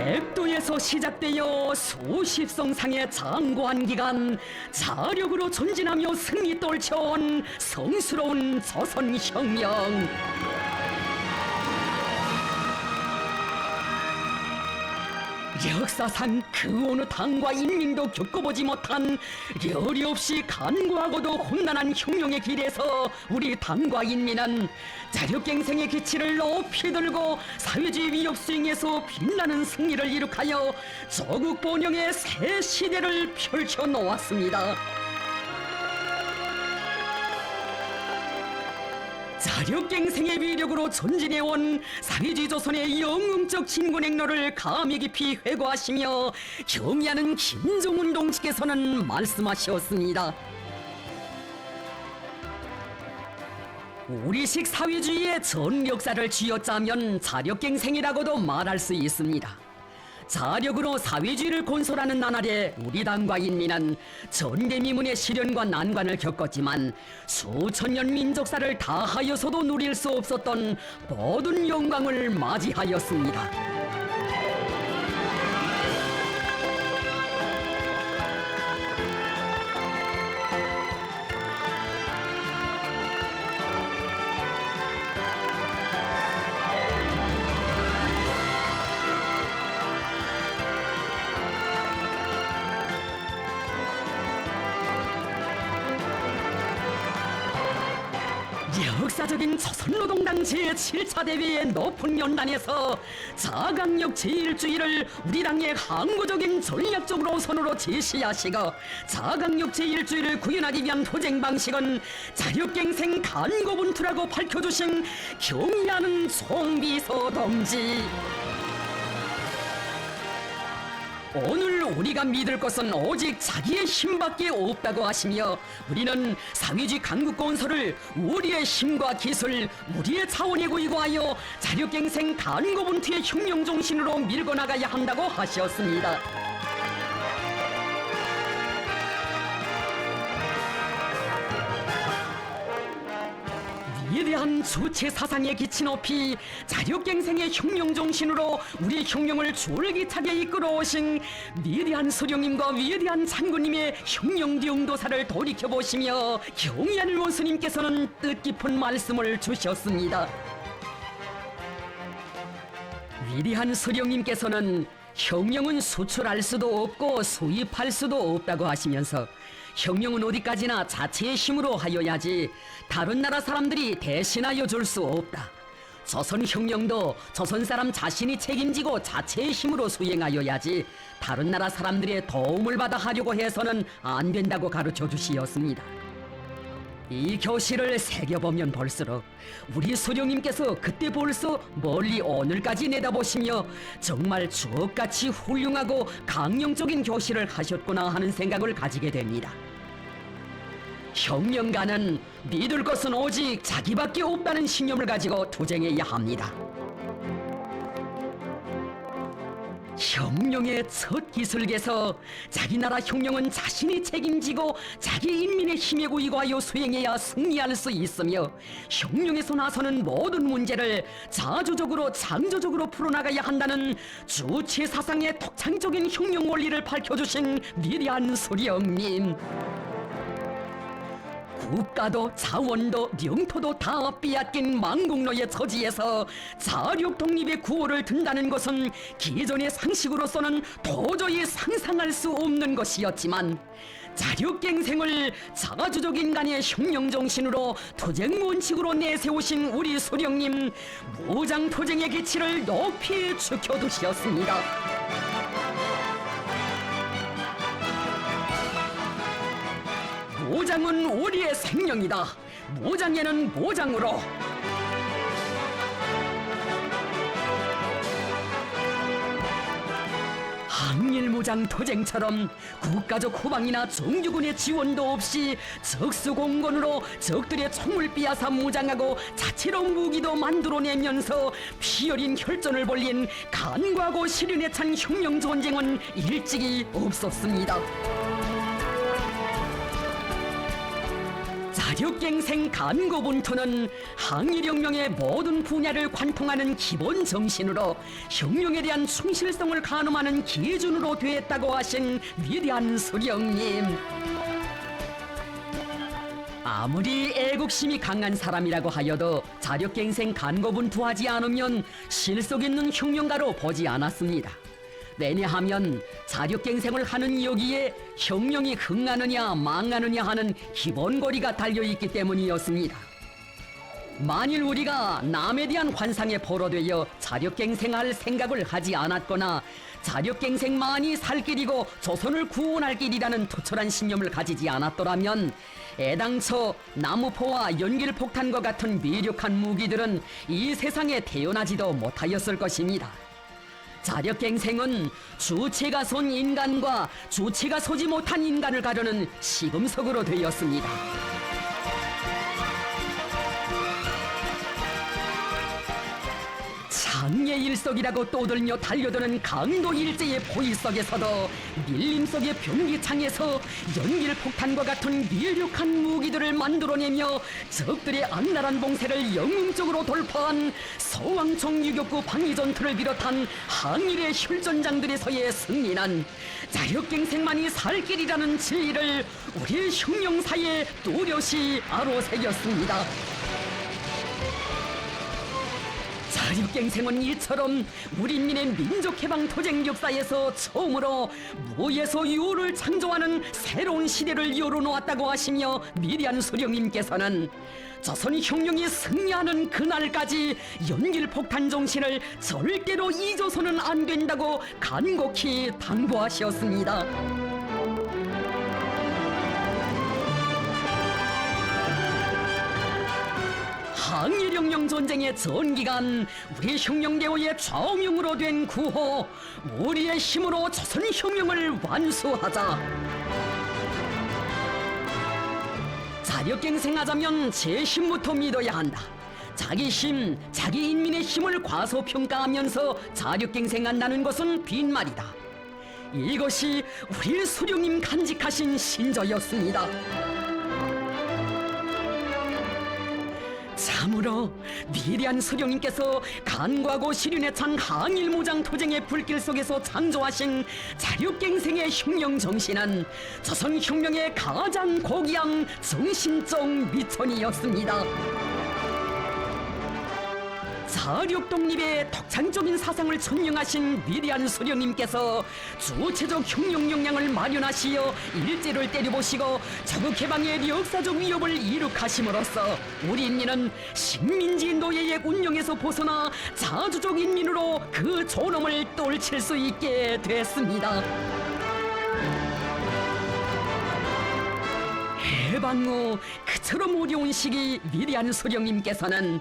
백도에서 시작되어 수십 성상의 장고한 기간 자력으로 전진하며 승리 떨쳐온 성스러운 조선혁명. 역사상 그 어느 당과 인민도 겪어보지 못한 열이 없이 간구하고도 험난한 혁명의 길에서 우리 당과 인민은 자력갱생의 기치를 높이 들고 사회주의 위협 수행에서 빛나는 승리를 이룩하여 조국 번영의 새 시대를 펼쳐놓았습니다. 자력갱생의 위력으로 전진해온 사회주의 조선의 영웅적 진군 행로를 감히 깊이 회고하시며 경의하는 김정은 동지께서는 말씀하셨습니다. 우리식 사회주의의 전 역사를 쥐어짜면 자력갱생이라고도 말할 수 있습니다. 자력으로 사회주의를 건설하는 나날에 우리 당과 인민은 전대미문의 시련과 난관을 겪었지만 수천 년 민족사를 다하여서도 누릴 수 없었던 모든 영광을 맞이하였습니다. 역사적인 조선노동당 제7차 대회의 높은 연단에서 자강력 제1주의를 우리 당의 항구적인 전략적으로 우선으로 제시하시고 자강력 제1주의를 구현하기 위한 투쟁 방식은 자력갱생 간고분투라고 밝혀주신 경의하는 송비서 동지. 오늘 우리가 믿을 것은 오직 자기의 힘밖에 없다고 하시며 우리는 사회주의 강국 건설을 우리의 힘과 기술, 우리의 자원에 구이고하여 자력갱생 간고분투의 혁명 정신으로 밀고 나가야 한다고 하셨습니다. 위대한 주체 사상의 기치 높이 자력갱생의 혁명 정신으로 우리 혁명을 졸기차게 이끌어오신 위대한 소령님과 위대한 장군님의 혁명 대응도사를 돌이켜보시며 경의하는 원수님께서는 뜻깊은 말씀을 주셨습니다. 위대한 소령님께서는 혁명은 수출할 수도 없고 수입할 수도 없다고 하시면서 혁명은 어디까지나 자체의 힘으로 하여야지 다른 나라 사람들이 대신하여 줄 수 없다. 조선혁명도 조선 사람 자신이 책임지고 자체의 힘으로 수행하여야지 다른 나라 사람들의 도움을 받아 하려고 해서는 안 된다고 가르쳐 주시었습니다. 이 교실을 새겨보면 볼수록 우리 소령님께서 그때 벌써 멀리 오늘까지 내다보시며 정말 주옥같이 훌륭하고 강령적인 교실을 하셨구나 하는 생각을 가지게 됩니다. 혁명가는 믿을 것은 오직 자기밖에 없다는 신념을 가지고 투쟁해야 합니다. 혁명의 첫 기술께서 자기 나라 혁명은 자신이 책임지고 자기 인민의 힘에 구이고하여 수행해야 승리할 수 있으며 혁명에서 나서는 모든 문제를 자주적으로 창조적으로 풀어나가야 한다는 주체 사상의 독창적인 혁명 원리를 밝혀주신 위대한 소령님. 국가도 자원도 영토도 다 빼앗긴 망국노의 처지에서 자력 독립의 구호를 든다는 것은 기존의 상식으로서는 도저히 상상할 수 없는 것이었지만 자력갱생을 자주적 인간의 혁명정신으로 투쟁 원칙으로 내세우신 우리 소령님, 무장투쟁의 기치를 높이 지켜두셨습니다. 무장은 우리의 생명이다. 무장에는 무장으로. 항일무장 투쟁처럼 국가적 후방이나 정규군의 지원도 없이 적수공권으로 적들의 총을 빼앗아 무장하고 자체로 무기도 만들어내면서 피어린 혈전을 벌린 간과하고 시련에 찬 혁명 전쟁은 일찍이 없었습니다. 자력갱생 간고분투는 항일혁명의 모든 분야를 관통하는 기본 정신으로 혁명에 대한 충실성을 가늠하는 기준으로 되었다고 하신 위대한 수령님. 아무리 애국심이 강한 사람이라고 하여도 자력갱생 간고분투하지 않으면 실속 있는 혁명가로 보지 않았습니다. 왜냐하면 자력갱생을 하는 여기에 혁명이 흥하느냐 망하느냐 하는 기본고리가 달려있기 때문이었습니다. 만일 우리가 남에 대한 환상에 포로되어 자력갱생할 생각을 하지 않았거나 자력갱생만이 살 길이고 조선을 구원할 길이라는 투철한 신념을 가지지 않았더라면 애당초 나무포와 연길폭탄과 같은 위력한 무기들은 이 세상에 태어나지도 못하였을 것입니다. 자력갱생은 주체가 선 인간과 주체가 서지 못한 인간을 가르는 시금석으로 되었습니다. 장예일석이라고 떠들며 달려드는 강도 일제의 포위 속에서도 밀림 속의 병기창에서 연길폭탄과 같은 위력한 무기들을 만들어내며 적들의 악랄한 봉쇄를 영웅적으로 돌파한 서왕청 유격구 방위전투를 비롯한 항일의 혈전장들에서의 승리는 자력갱생만이 살 길이라는 진리를 우리 혁명사에 뚜렷이 아로새겼습니다. 자력갱생은 이처럼 우리 인민의 민족해방 투쟁 역사에서 처음으로 무에서 유를 창조하는 새로운 시대를 열어놓았다고 하시며 미리한 수령님께서는 조선 혁명이 승리하는 그날까지 연길폭탄 정신을 절대로 잊어서는 안 된다고 간곡히 당부하셨습니다. 항일혁명 전쟁의 전기간 우리 혁명대오의 좌우명으로 된 구호, 우리의 힘으로 조선혁명을 완수하자. 자력갱생하자면 제 힘부터 믿어야 한다. 자기 힘, 자기 인민의 힘을 과소평가하면서 자력갱생한다는 것은 빈말이다. 이것이 우리 수령님 간직하신 신조였습니다. 참으로 위대한 수령님께서 간과하고 시륜에 찬 항일무장 투쟁의 불길 속에서 창조하신 자력갱생의 혁명 정신은 조선 혁명의 가장 고귀한 정신적 미천이었습니다. 자력 독립의 독창적인 사상을 천명하신 위대한 수령님께서 주체적 혁명 역량을 마련하시어 일제를 때려보시고 조국 해방의 역사적 위협을 이룩하심으로써 우리 인민은 식민지 노예의 운영에서 벗어나 자주적 인민으로 그 존엄을 떨칠 수 있게 됐습니다. 해방 후 그처럼 어려운 시기 위대한 수령님께서는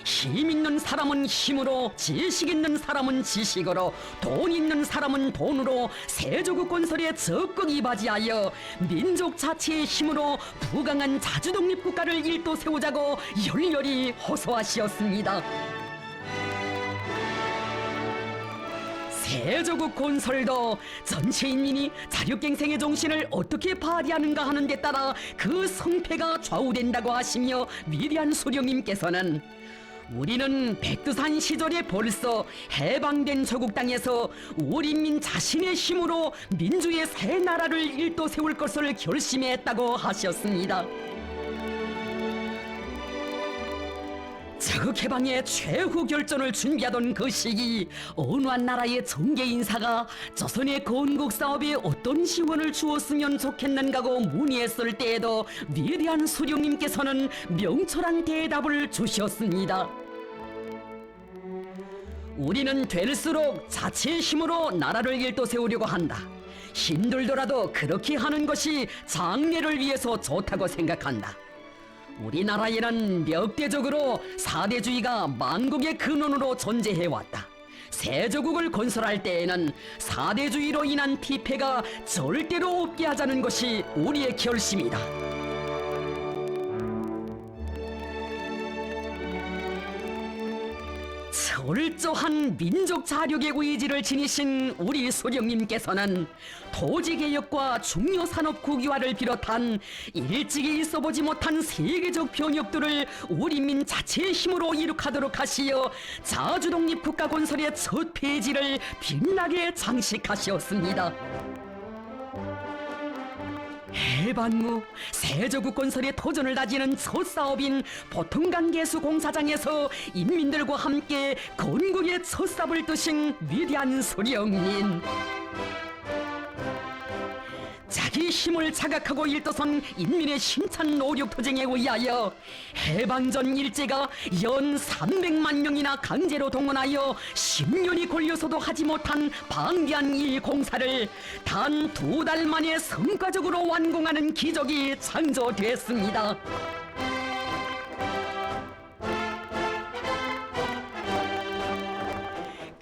힘 있는 사람은 힘으로, 지식 있는 사람은 지식으로, 돈 있는 사람은 돈으로 세조국 건설에 적극 이바지하여 민족 자치의 힘으로 부강한 자주독립국가를 일도 세우자고 열렬히 호소하시었습니다. 세조국 건설도 전체 인민이 자력갱생의 정신을 어떻게 발휘하는가 하는 데 따라 그 성패가 좌우된다고 하시며 위대한 수령님께서는 우리는 백두산 시절에 벌써 해방된 조국 땅에서 우리 인민 자신의 힘으로 민주의 새 나라를 일도 세울 것을 결심했다고 하셨습니다. 자국 해방의 최후 결전을 준비하던 그 시기 어느 한 나라의 정계 인사가 조선의 건국 사업에 어떤 지원을 주었으면 좋겠는가고 문의했을 때에도 위대한 수령님께서는 명철한 대답을 주셨습니다. 우리는 될수록 자체의 힘으로 나라를 일도 세우려고 한다. 힘들더라도 그렇게 하는 것이 장래를 위해서 좋다고 생각한다. 우리나라에는 역대적으로 사대주의가 만국의 근원으로 존재해왔다. 세조국을 건설할 때에는 사대주의로 인한 피폐가 절대로 없게 하자는 것이 우리의 결심이다. 철저한 민족 자력의 의지를 지니신 우리 소령님께서는 토지개혁과 중요산업 국유화를 비롯한 일찍이 있어보지 못한 세계적 병역들을 우리 민 자체의 힘으로 이룩하도록 하시어 자주독립 국가 건설의 첫 페이지를 빛나게 장식하셨습니다. 해방 후 세조국 건설의 도전을 다지는 첫 사업인 보통간 개수 공사장에서 인민들과 함께 건국의 첫 삽을 뜨신 위대한 소령님. 자기 힘을 자각하고 일떠선 인민의 힘찬 노력 투쟁에 의하여 해방전 일제가 연 300만 명이나 강제로 동원하여 10년이 걸려서도 하지 못한 방대한 이 공사를 단 2달 만에 성과적으로 완공하는 기적이 창조됐습니다.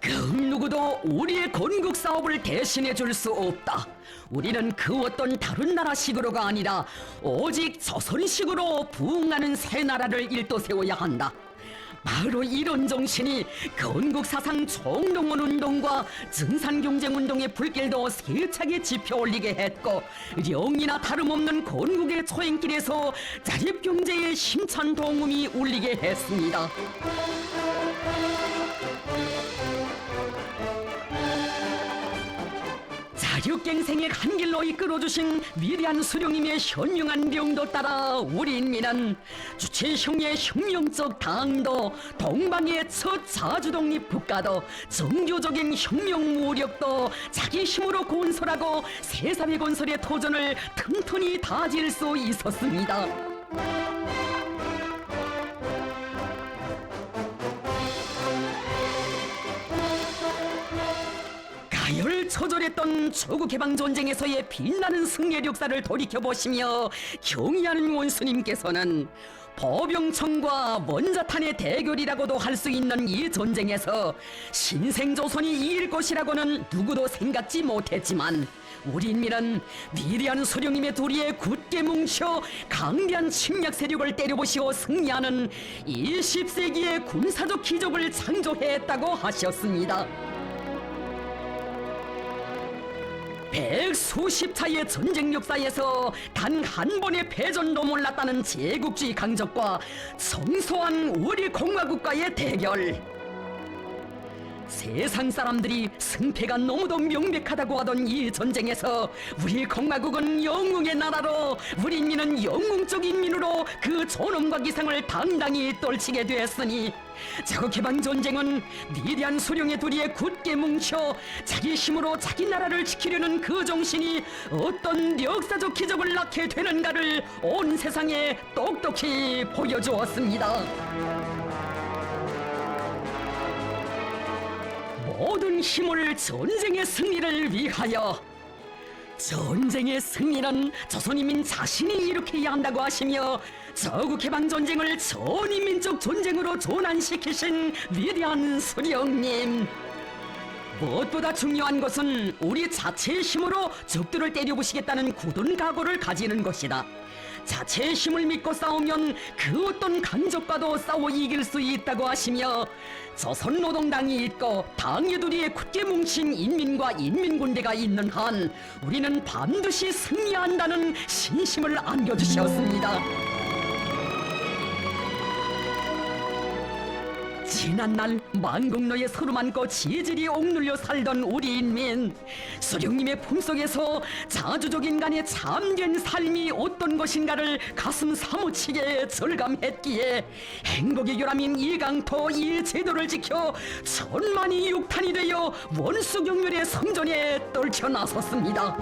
그 누구도 우리의 건국 사업을 대신해 줄 수 없다. 우리는 그 어떤 다른 나라식으로가 아니라 오직 조선식으로 부흥하는 새 나라를 일떠세워야 한다. 바로 이런 정신이 건국사상 총동원운동과 증산경쟁운동의 불길도 세차게 지펴올리게 했고, 영이나 다름없는 건국의 초행길에서 자립경제의 힘찬 동음이 울리게 했습니다. 자력갱생의 한 길로 이끌어주신 위대한 수령님의 현명한 명도 따라 우리 인민은 주체형의 혁명적 당도, 동방의 첫 자주독립 국가도, 정교적인 혁명 무력도 자기 힘으로 건설하고 세상의 건설의 도전을 튼튼히 다질 수 있었습니다. 가열처절했던 조국해방전쟁에서의 빛나는 승리의 역사를 돌이켜보시며 경의하는 원수님께서는 보병청과 원자탄의 대결이라고도 할 수 있는 이 전쟁에서 신생조선이 이길 것이라고는 누구도 생각지 못했지만, 우리 인민은 위대한 소령님의 도리에 굳게 뭉쳐 강대한 침략 세력을 때려부시고 승리하는 20세기의 군사적 기적을 창조했다고 하셨습니다. 백수십 차의 전쟁 역사에서 단 한 번의 패전도 몰랐다는 제국주의 강적과 성소한 우리 공화국과의 대결. 세상 사람들이 승패가 너무도 명백하다고 하던 이 전쟁에서 우리 공화국은 영웅의 나라로, 우리 인민은 영웅적 인민으로 그 존엄과 기상을 당당히 떨치게 되었으니, 자국해방전쟁은 위대한 수령의 도리에 굳게 뭉쳐 자기 힘으로 자기 나라를 지키려는 그 정신이 어떤 역사적 기적을 낳게 되는가를 온 세상에 똑똑히 보여주었습니다. 모든 힘을 전쟁의 승리를 위하여. 전쟁의 승리는 조선인민 자신이 일으켜야 한다고 하시며 조국해방전쟁을 전인민족 전쟁으로 전환시키신 위대한 수령님. 무엇보다 중요한 것은 우리 자체의 힘으로 적들을 때려부시겠다는 굳은 각오를 가지는 것이다. 자체의 힘을 믿고 싸우면 그 어떤 강적과도 싸워 이길 수 있다고 하시며, 조선노동당이 있고 당의 도리에 굳게 뭉친 인민과 인민군대가 있는 한 우리는 반드시 승리한다는 신심을 안겨주셨습니다. 지난날 만국노에 서름 안고 지질이 옥눌려 살던 우리 인민, 수령님의 품속에서 자주적 인간의 참된 삶이 어떤 것인가를 가슴 사무치게 절감했기에 행복의 결함인 이 강토 이 제도를 지켜 천만이 육탄이 되어 원수경멸의 성전에 떨쳐 나섰습니다.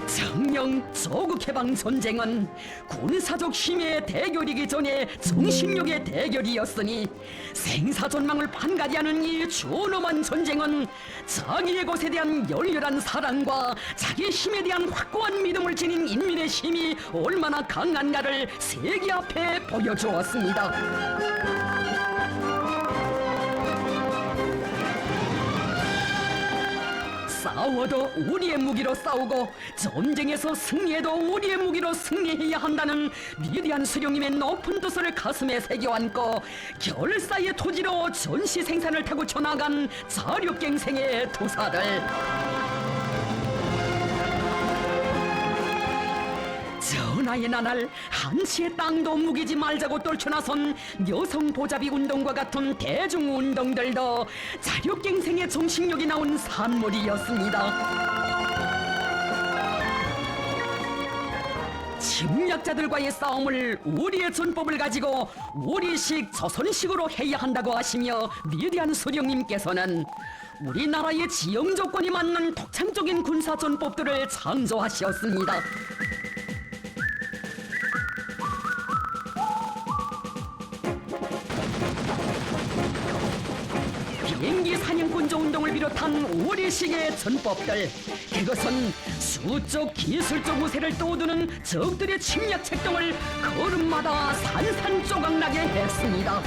정령 조국해방전쟁은 군사적 힘의 대결이기 전에 정신력의 대결이었으니, 생사존망을 판가리하는 이 존엄한 전쟁은 자기의 것에 대한 열렬한 사랑과 자기 힘에 대한 확고한 믿음을 지닌 인민의 힘이 얼마나 강한가를 세계 앞에 보여주었습니다. 싸워도 우리의 무기로 싸우고 전쟁에서 승리해도 우리의 무기로 승리해야 한다는 위대한 수령님의 높은 뜻을 가슴에 새겨 안고 결사의 토지로 전시 생산을 타고 쳐나간 자력갱생의 도사들. 전하의 나날 한치의 땅도 무기지 말자고 떨쳐나선 여성 보자비 운동과 같은 대중 운동들도 자력갱생의 정신력이 나온 산물이었습니다. 침략자들과의 싸움을 우리의 전법을 가지고 우리식 조선식으로 해야 한다고 하시며 위대한 수령님께서는 우리나라의 지형 조건이 맞는 독창적인 군사 전법들을 창조하셨습니다. 비행기 사냥꾼조 운동을 비롯한 우리식의 전법들, 그것은 수적 기술적 우세를 떠오드는 적들의 침략 책동을 걸음마다 산산조각나게 했습니다.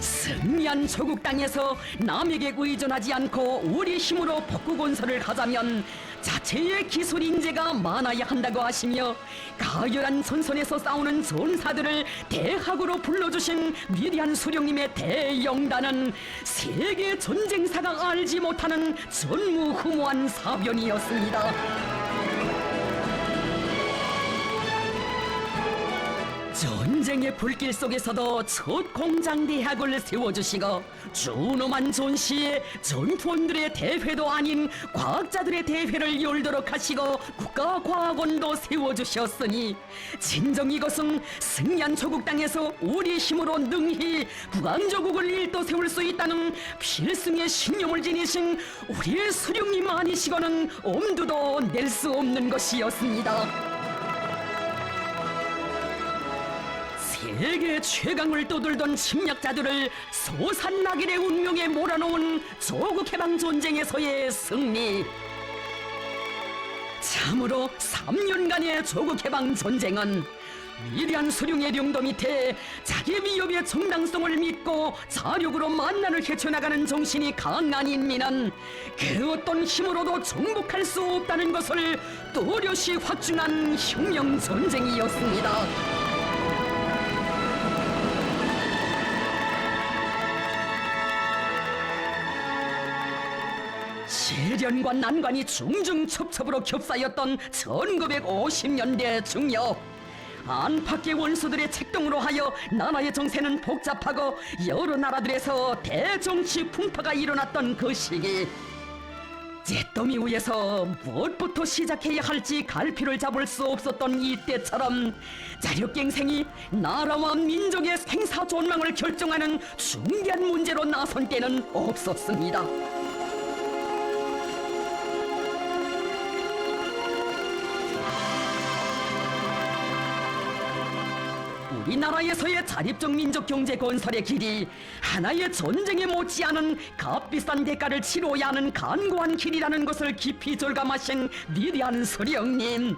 승리한 조국 땅에서 남에게 의존하지 않고 우리 힘으로 복구 건설을 하자면 자체의 기술 인재가 많아야 한다고 하시며 가열한 전선에서 싸우는 전사들을 대학으로 불러주신 위대한 수령님의 대영단은 세계 전쟁사가 알지 못하는 전무후무한 사변이었습니다. 전쟁의 불길 속에서도 첫 공장대학을 세워주시고 준엄한 전시에 전투원들의 대회도 아닌 과학자들의 대회를 열도록 하시고 국가과학원도 세워주셨으니 진정 이것은 승리한 조국 땅에서 우리 힘으로 능히 국왕조국을 일도 세울 수 있다는 필승의 신념을 지니신 우리의 수령님 아니시고는 엄두도 낼 수 없는 것이었습니다. 세계 최강을 떠돌던 침략자들을 소산나길의 운명에 몰아놓은 조국해방 전쟁에서의 승리. 참으로 3년간의 조국해방 전쟁은 위대한 수령의 령도 밑에 자기 위협의 정당성을 믿고 자력으로 만난을 헤쳐나가는 정신이 강한 인민은 그 어떤 힘으로도 정복할 수 없다는 것을 또렷이 확증한 혁명 전쟁이었습니다. 시련과 난관이 중중첩첩으로 겹싸였던 1950년대 중엽. 안팎의 원수들의 책동으로 하여 나라의 정세는 복잡하고 여러 나라들에서 대정치 풍파가 일어났던 그 시기, 잿더미 위에서 무엇부터 시작해야 할지 갈피를 잡을 수 없었던 이때처럼 자력갱생이 나라와 민족의 생사존망을 결정하는 중대한 문제로 나선 때는 없었습니다. 우리나라에서의 자립적 민족 경제 건설의 길이 하나의 전쟁에 못지않은 값비싼 대가를 치러야 하는 간고한 길이라는 것을 깊이 절감하신 위대한 수령님.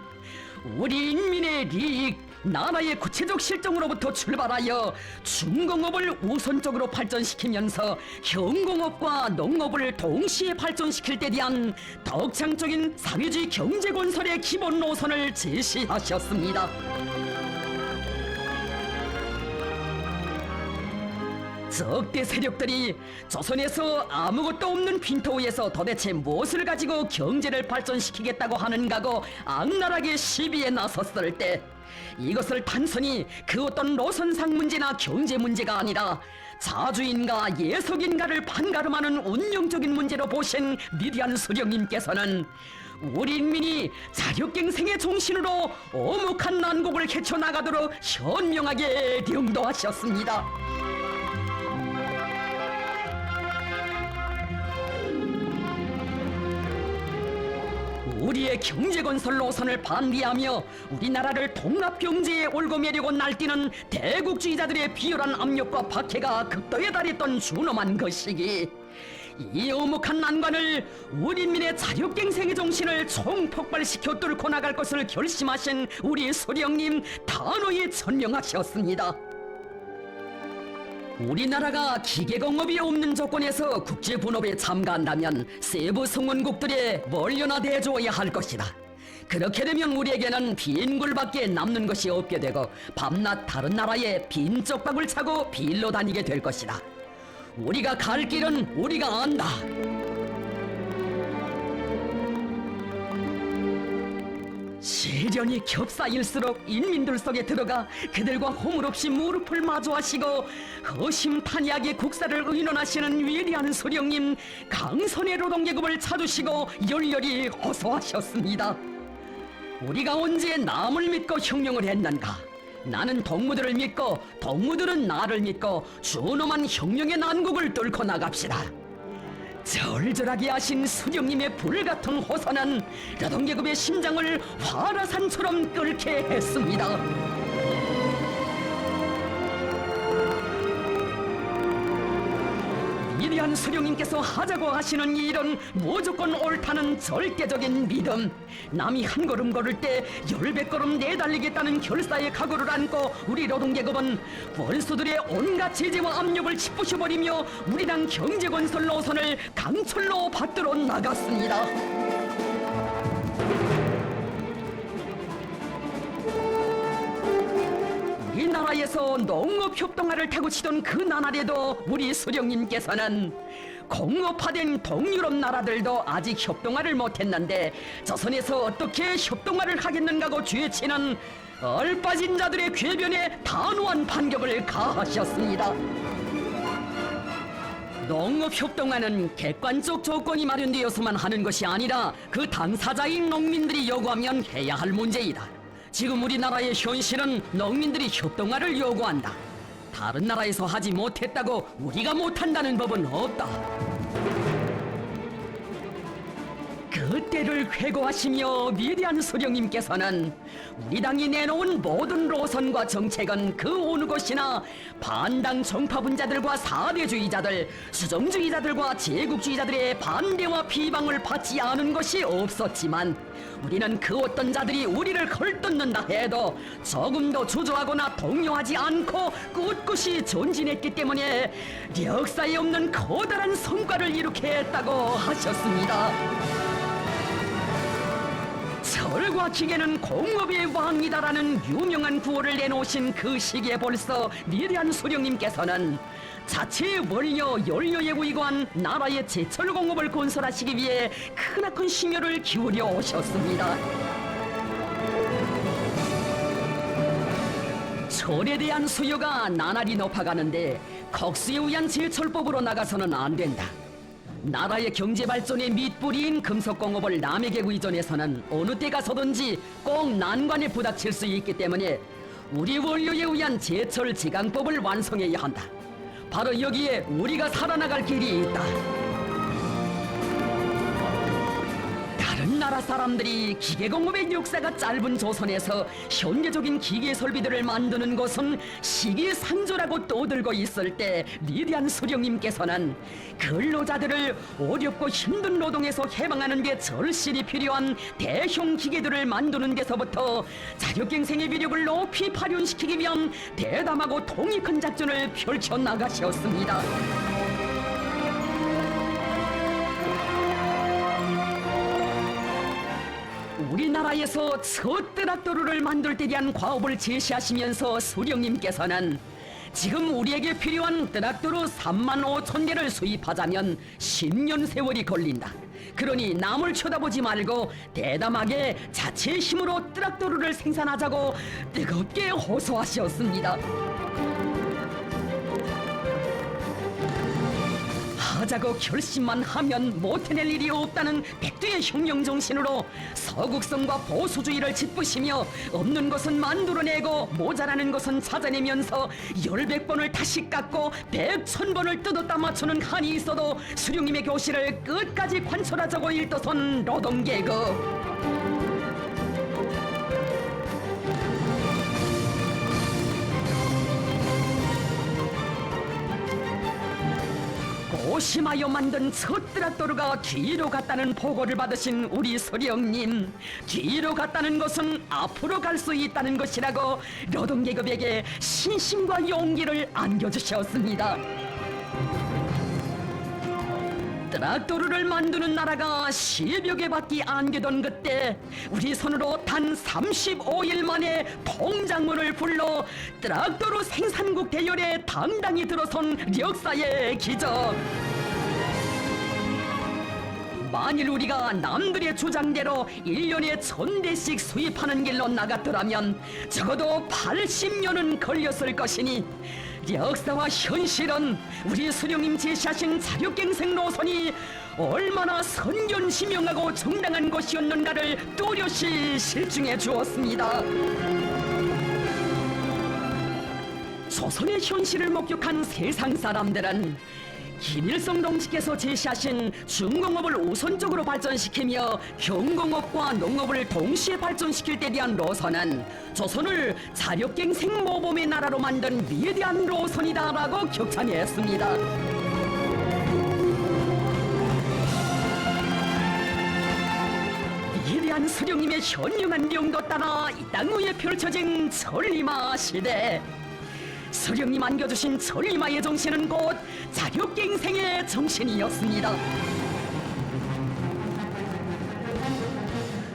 우리 인민의 리익, 나라의 구체적 실정으로부터 출발하여 중공업을 우선적으로 발전시키면서 형공업과 농업을 동시에 발전시킬 때 대한 덕창적인 사회주의 경제 건설의 기본 노선을 제시하셨습니다. 적대 세력들이 조선에서 아무것도 없는 빈토위에서 도대체 무엇을 가지고 경제를 발전시키겠다고 하는가고 악랄하게 시비에 나섰을 때 이것을 단순히 그 어떤 노선상 문제나 경제 문제가 아니라 자주인가 예속인가를 판가름하는 운영적인 문제로 보신 위대한 수령님께서는 우리 인민이 자력갱생의 정신으로 오목한 난국을 헤쳐나가도록 현명하게 령도하셨습니다. 우리의 경제건설 노선을 반대하며 우리나라를 통합경제에 올고매려고 날뛰는 대국주의자들의 비열한 압력과 박해가 극도에 달했던 준엄한 그 시기, 이 엄혹한 난관을 우리 인민의 자력갱생의 정신을 총폭발시켜 뚫고 나갈 것을 결심하신 우리 수령님 단호히 천명하셨습니다. 우리나라가 기계공업이 없는 조건에서 국제분업에 참가한다면 세부 성원국들에 멀려나 대줘야 할 것이다. 그렇게 되면 우리에게는 빈 굴밖에 남는 것이 없게 되고 밤낮 다른 나라에 빈 쪽박을 차고 빌로 다니게 될 것이다. 우리가 갈 길은 우리가 안다. 시련이 겹사일수록 인민들 속에 들어가 그들과 허물없이 무릎을 마주하시고 허심탄회하게 국사를 의논하시는 위대한 수령님 강선의 노동계급을 찾으시고 열렬히 호소하셨습니다. 우리가 언제 남을 믿고 혁명을 했는가? 나는 동무들을 믿고 동무들은 나를 믿고 준엄한 혁명의 난국을 뚫고 나갑시다. 절절하게 하신 수령님의 불같은 호소는 노동계급의 심장을 화라산처럼 끓게 했습니다. 위대한 수령님께서 하자고 하시는 이 일은 무조건 옳다는 절대적인 믿음, 남이 한 걸음 걸을 때 10배걸음 내달리겠다는 결사의 각오를 안고 우리 노동계급은 원수들의 온갖 제재와 압력을 짓부셔버리며 우리당 경제건설 노선을 강철로 받들어 나갔습니다. 우리나라에서 농업협동화를 타고 치던 그 나날에도 우리 수령님께서는 공업화된 동유럽 나라들도 아직 협동화를 못했는데 조선에서 어떻게 협동화를 하겠는가고 죄치는 얼빠진 자들의 궤변에 단호한 반격을 가하셨습니다. 농업협동화는 객관적 조건이 마련되어서만 하는 것이 아니라 그 당사자인 농민들이 요구하면 해야 할 문제이다. 지금 우리나라의 현실은 농민들이 협동화를 요구한다. 다른 나라에서 하지 못했다고 우리가 못한다는 법은 없다. 그때를 회고하시며 위대한 수령님께서는 우리 당이 내놓은 모든 노선과 정책은 그 어느 곳이나 반당 정파분자들과 사대주의자들, 수정주의자들과 제국주의자들의 반대와 비방을 받지 않은 것이 없었지만 우리는 그 어떤 자들이 우리를 걸뜯는다 해도 조금도 주저하거나 동요하지 않고 꿋꿋이 전진했기 때문에 역사에 없는 커다란 성과를 이룩해 했다고 하셨습니다. 철과 기계는 공업의 왕이다라는 유명한 구호를 내놓으신 그 시기에 벌써 위대한 수령님께서는 자체의 원료, 연료에 의거한 나라의 제철 공업을 건설하시기 위해 크나큰 심혈을 기울여 오셨습니다. 철에 대한 수요가 나날이 높아가는데 국수에 의한 제철법으로 나가서는 안 된다. 나라의 경제 발전의 밑뿌리인 금속공업을 남에게 의존해서는 어느 때 가서든지 꼭 난관에 부닥칠 수 있기 때문에 우리 원료에 의한 제철 지강법을 완성해야 한다. 바로 여기에 우리가 살아나갈 길이 있다. 다른 나라 사람들이 기계공업의 역사가 짧은 조선에서 현대적인 기계 설비들을 만드는 것은 시기상조라고 떠들고 있을 때 위대한 수령님께서는 근로자들을 어렵고 힘든 노동에서 해방하는 게 절실히 필요한 대형 기계들을 만드는 데서부터 자력갱생의 위력을 높이 발현시키기 위한 대담하고 통익한 작전을 펼쳐나가셨습니다. 우리나라에서 첫 트랙터를 만들 때 대한 과업을 제시하시면서 수령님께서는 지금 우리에게 필요한 트랙터로 3만 5천 대를 수입하자면 10년 세월이 걸린다. 그러니 남을 쳐다보지 말고 대담하게 자체의 힘으로 트랙터를 생산하자고 뜨겁게 호소하셨습니다. 하자고 결심만 하면 못해낼 일이 없다는 백두의 혁명 정신으로 서국성과 보수주의를 짓부시며 없는 것은 만들어내고 모자라는 것은 찾아내면서 10~100번을 다시 깎고 100~1000번을 뜯었다 맞추는 한이 있어도 수령님의 교실을 끝까지 관철하자고 일떠선 노동계급. 조심하여 만든 첫 트락토르가 뒤로 갔다는 보고를 받으신 우리 소령님, 뒤로 갔다는 것은 앞으로 갈 수 있다는 것이라고 노동계급에게 신심과 용기를 안겨주셨습니다. 트락토르를 만드는 나라가 10여 개밖에 안 되던 그때 우리 손으로 단 35일 만에 통작물을 불러 트락토르 생산국 대열에 당당히 들어선 역사의 기적. 만일 우리가 남들의 주장대로 1년에 1000대씩 수입하는 길로 나갔더라면 적어도 80년은 걸렸을 것이니 역사와 현실은 우리 수령님 제시하신 자력갱생 노선이 얼마나 선견지명하고 정당한 것이었는가를 또렷이 실증해 주었습니다. 조선의 현실을 목격한 세상 사람들은 김일성 동지께서 제시하신 중공업을 우선적으로 발전시키며 경공업과 농업을 동시에 발전시킬 때 대한 노선은 조선을 자력갱생 모범의 나라로 만든 위대한 노선이다라고 격찬했습니다. 위대한 수령님의 현명한 명도 따라 이 땅 위에 펼쳐진 천리마 시대. 수령님 안겨주신 천리마의 정신은 곧 자력갱생의 정신이었습니다.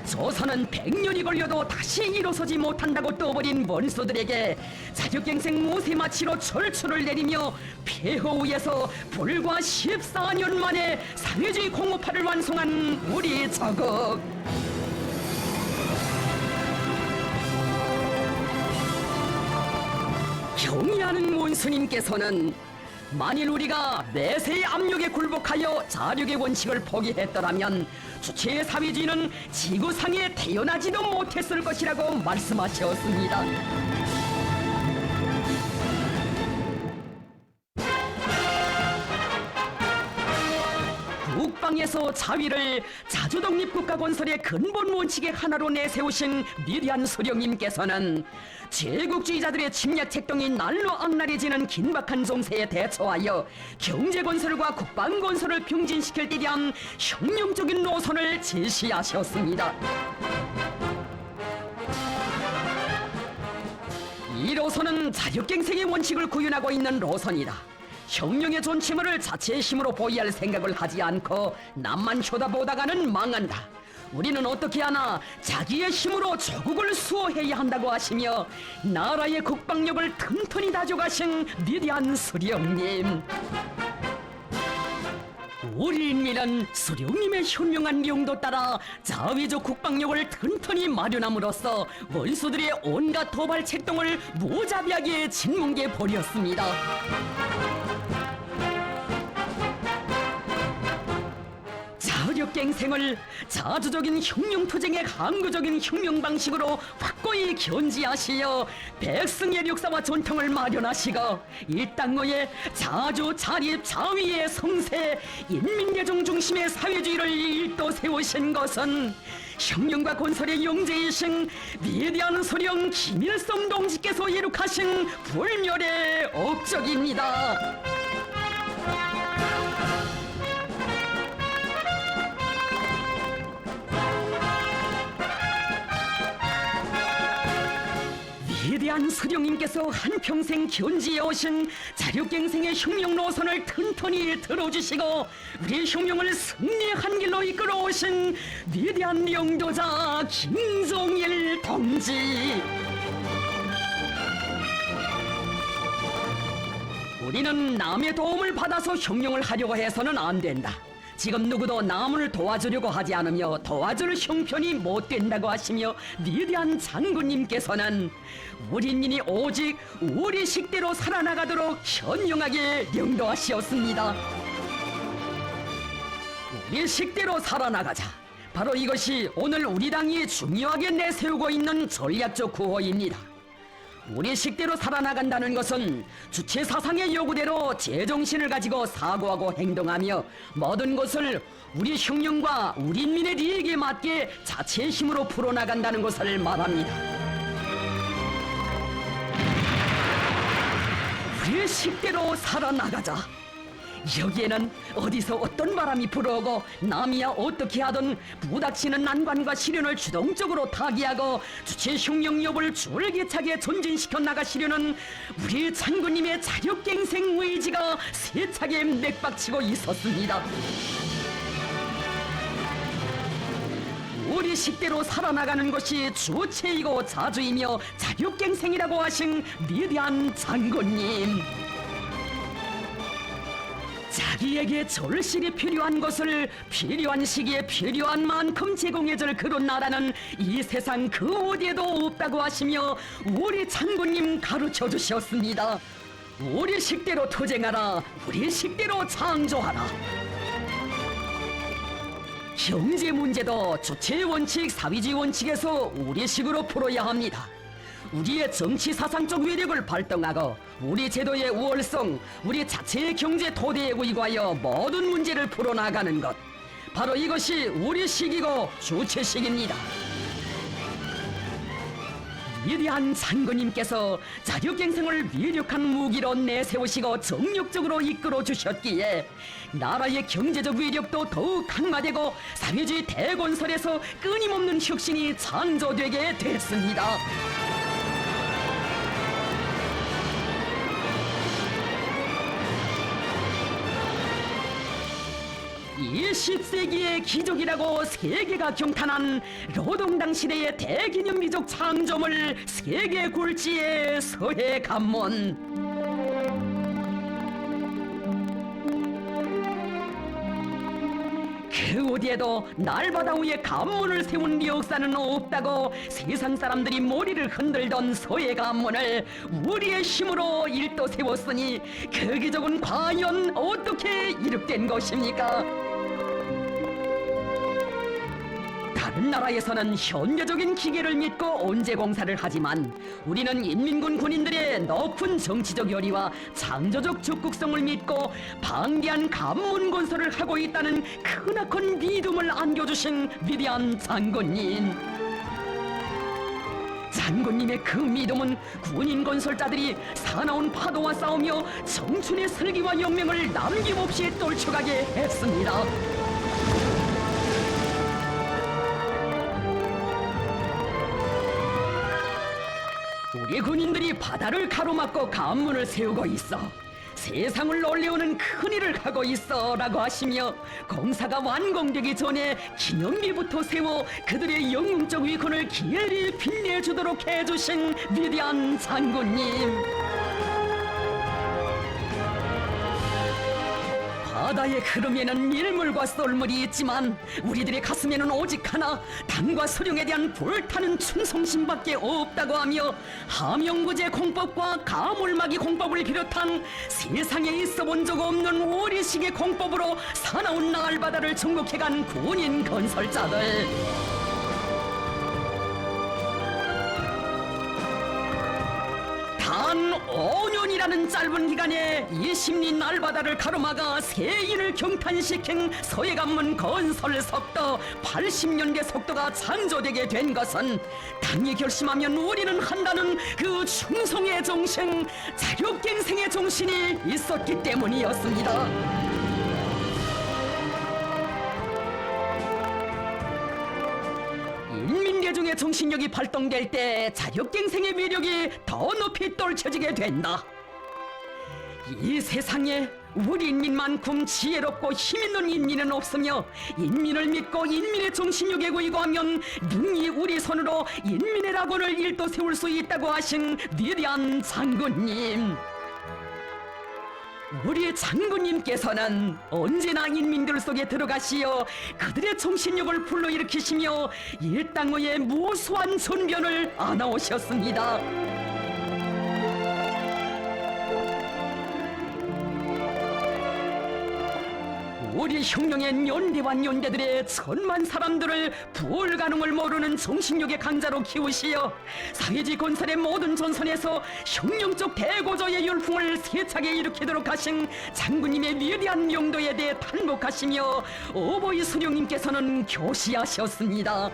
조선은 100년이 걸려도 다시 일어서지 못한다고 떠버린 원수들에게 자력갱생 모세마치로 철출을 내리며 폐허 위에서 불과 14년 만에 사회주의 공업화를 완성한 우리 조국. 경의하는 원수님께서는 만일 우리가 내세의 압력에 굴복하여 자력의 원칙을 포기했더라면 주체의 사회주의는 지구상에 태어나지도 못했을 것이라고 말씀하셨습니다. 국방에서 자위를 자주독립국가 건설의 근본 원칙의 하나로 내세우신 위대한 수령님께서는 제국주의자들의 침략 책동이 날로 악랄해지는 긴박한 정세에 대처하여 경제건설과 국방건설을 병진시킬 때 대한 혁명적인 노선을 제시하셨습니다. 이 노선은 자력갱생의 원칙을 구현하고 있는 노선이다. 혁명의 존치물을 자체의 힘으로 보이할 생각을 하지 않고 남만 쳐다보다가는 망한다. 우리는 어떻게 하나 자기의 힘으로 조국을 수호해야 한다고 하시며 나라의 국방력을 튼튼히 다져가신 위대한 수령님. 우리 인민은 수령님의 현명한 용도 따라 자위적 국방력을 튼튼히 마련함으로써 원수들의 온갖 도발 책동을 무자비하게 짓뭉개 버렸습니다. 자력갱생을 자주적인 혁명투쟁의 항구적인 혁명 방식으로 확고히 견지하시어 백승의 역사와 전통을 마련하시고 이 땅의 자주 자립 자위의 성세 인민대중 중심의 사회주의를 일도 세우신 것은 혁명과 건설의 영재이신 위대한 소령 김일성 동지께서 이룩하신 불멸의 업적입니다. 위대한 수령님께서 한평생 견지해 오신 자력갱생의 혁명 노선을 튼튼히 들어주시고 우리 혁명을 승리한 길로 이끌어 오신 위대한 영도자 김정일 동지. 우리는 남의 도움을 받아서 혁명을 하려고 해서는 안 된다. 지금 누구도 남을 도와주려고 하지 않으며 도와줄 형편이 못 된다고 하시며 위대한 장군님께서는 우리 인민이 오직 우리 식대로 살아나가도록 현명하게 명도하시었습니다. 우리 식대로 살아나가자. 바로 이것이 오늘 우리 당이 중요하게 내세우고 있는 전략적 구호입니다. 우리 식대로 살아나간다는 것은 주체 사상의 요구대로 제정신을 가지고 사고하고 행동하며 모든 것을 우리 혁명과 우리 인민의利益에 맞게 자체의 힘으로 풀어나간다는 것을 말합니다. 우리 식대로 살아나가자. 여기에는 어디서 어떤 바람이 불어오고 남이야 어떻게 하든 부닥치는 난관과 시련을 주동적으로 타개하고 주체 흉령력을 줄기차게 전진시켜 나가시려는 우리 장군님의 자력갱생 의지가 세차게 맥박치고 있었습니다. 우리 식대로 살아나가는 것이 주체이고 자주이며 자력갱생이라고 하신 위대한 장군님. 자기에게 절실히 필요한 것을 필요한 시기에 필요한 만큼 제공해줄 그런 나라는 이 세상 그 어디에도 없다고 하시며 우리 장군님 가르쳐 주셨습니다. 우리 식대로 투쟁하라. 우리 식대로 창조하라. 경제 문제도 주체의 원칙, 사회주의 원칙에서 우리식으로 풀어야 합니다. 우리의 정치 사상적 위력을 발동하고 우리 제도의 우월성, 우리 자체의 경제 토대에 의거하여 모든 문제를 풀어나가는 것, 바로 이것이 우리식이고 주체식입니다. 위대한 장군님께서 자력갱생을 위력한 무기로 내세우시고 정력적으로 이끌어 주셨기에 나라의 경제적 위력도 더욱 강화되고 사회주의 대건설에서 끊임없는 혁신이 창조되게 됐습니다. 이 10세기의 기적이라고 세계가 경탄한 노동당 시대의 대기념 미적 창조물 세계 굴지의 서해 관문. 그 어디에도 날바다 위에 관문을 세운 역사는 없다고 세상 사람들이 머리를 흔들던 서해 관문을 우리의 힘으로 일도 세웠으니 그 기적은 과연 어떻게 이룩된 것입니까? 다른 나라에서는 현대적인 기계를 믿고 언제 공사를 하지만 우리는 인민군 군인들의 높은 정치적 열의와 창조적 적극성을 믿고 방대한 관문 건설을 하고 있다는 크나큰 믿음을 안겨주신 위대한 장군님. 장군님의 그 믿음은 군인 건설자들이 사나운 파도와 싸우며 청춘의 슬기와 영명을 남김없이 떨쳐가게 했습니다. 우리 군인들이 바다를 가로막고 관문을 세우고 있어 세상을 놀래우는 큰일을 하고 있어 라고 하시며 공사가 완공되기 전에 기념비부터 세워 그들의 영웅적 위권을 기어이 빛내주도록 해주신 위대한 장군님. 바다의 흐름에는 밀물과 썰물이 있지만 우리들의 가슴에는 오직 하나 당과 수령에 대한 불타는 충성심밖에 없다고 하며 함영구제 공법과 가물막이 공법을 비롯한 세상에 있어본 적 없는 우리식의 공법으로 사나운 날바다를 정복해간 군인 건설자들. 단 5년이라는 짧은 기간에 20리 날바다를 가로막아 세인을 경탄시킨 서해관문 건설 속도 80년대 속도가 창조되게 된 것은 당이 결심하면 우리는 한다는 그 충성의 정신, 자력갱생의 정신이 있었기 때문이었습니다. 인민대중의 정신력이 발동될 때 자력갱생의 위력이 더 높이 떨쳐지게 된다. 이 세상에 우리 인민만큼 지혜롭고 힘있는 인민은 없으며 인민을 믿고 인민의 정신력에 의거하면 능히 우리 손으로 인민의 낙원을 일도 세울 수 있다고 하신 위대한 장군님. 우리 장군님께서는 언제나 인민들 속에 들어가시어 그들의 정신력을 불러일으키시며 이 땅 위에 무수한 전변을 안아오셨습니다. 우리 혁명의 연대와 연대들의 천만 사람들을 불가능을 모르는 정신력의 강자로 키우시어 사회주의 건설의 모든 전선에서 혁명적 대고조의 열풍을 세차게 일으키도록 하신 장군님의 위대한 명도에 대해 탄복하시며 어버이 수령님께서는 교시하셨습니다.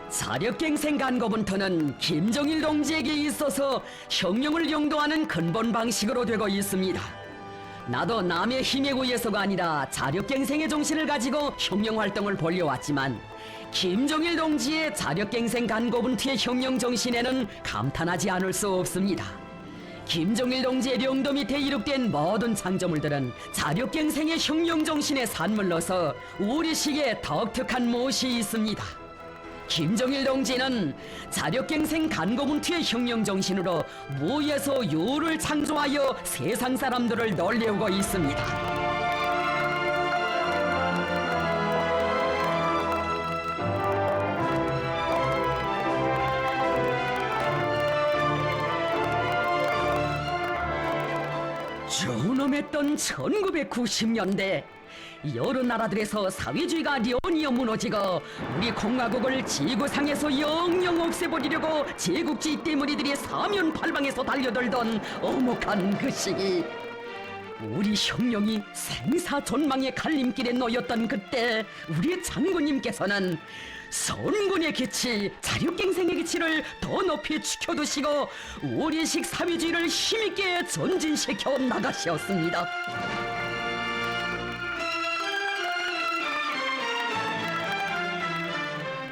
자력갱생 간거부터는 김정일 동지에게 있어서 혁명을 영도하는 근본 방식으로 되고 있습니다. 나도 남의 힘에 의해서가 아니라 자력갱생의 정신을 가지고 혁명 활동을 벌여왔지만 김종일 동지의 자력갱생 간고분투의 혁명 정신에는 감탄하지 않을 수 없습니다. 김종일 동지의령도 밑에 이룩된 모든 창조물들은 자력갱생의 혁명 정신의 산물로서 우리 시기에 독특한 무엇이 있습니다. 김종일 동지는 자력갱생 간고분투의 혁명 정신으로 무에서 유를 창조하여 세상 사람들을 놀래우고 있습니다. 존엄했던 1990년대 여러 나라들에서 사회주의가 련이어 무너지고 우리 공화국을 지구상에서 영영 없애버리려고 제국주의 때무리들이 사면팔방에서 달려들던 엄혹한 그 시기, 우리 혁명이 생사존망의 갈림길에 놓였던 그때 우리 장군님께서는 선군의 기치, 자력갱생의 기치를 더 높이 지켜두시고 우리식 사회주의를 힘있게 전진시켜 나가시었습니다.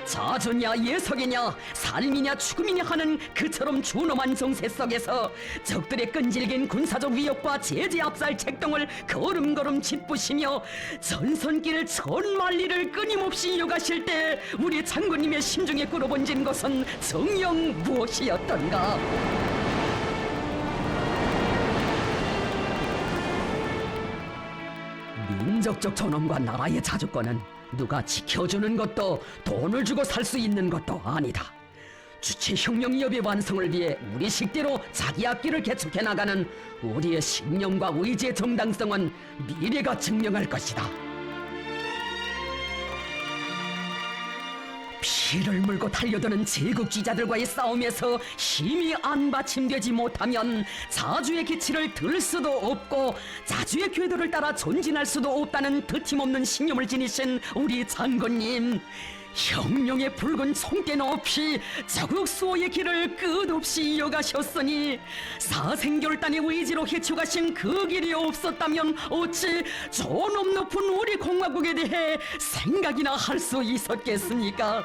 자주냐 예석이냐 삶이냐 죽음이냐 하는 그처럼 준엄한 정세 속에서 적들의 끈질긴 군사적 위협과 제재 압살 책동을 걸음걸음 짓부시며 전선길 천만리를 끊임없이 이어가실 때 우리 장군님의 심중에 끌어번진 것은 정녕 무엇이었던가. 민족적 존엄과 나라의 자주권은 누가 지켜주는 것도 돈을 주고 살 수 있는 것도 아니다. 주체혁명협의 완성을 위해 우리 식대로 자기 앞길을 개척해 나가는 우리의 신념과 의지의 정당성은 미래가 증명할 것이다. 피를 물고 달려드는 제국주의자들과의 싸움에서 힘이 안 받침되지 못하면 자주의 기치를 들 수도 없고 자주의 궤도를 따라 전진할 수도 없다는 드팀없는 신념을 지니신 우리 장군님, 혁명의 붉은 총대 높이 자국 수호의 길을 끝없이 이어가셨으니 사생결단의 의지로 헤쳐가신 그 길이 없었다면 어찌 존엄 높은 우리 공화국에 대해 생각이나 할 수 있었겠습니까?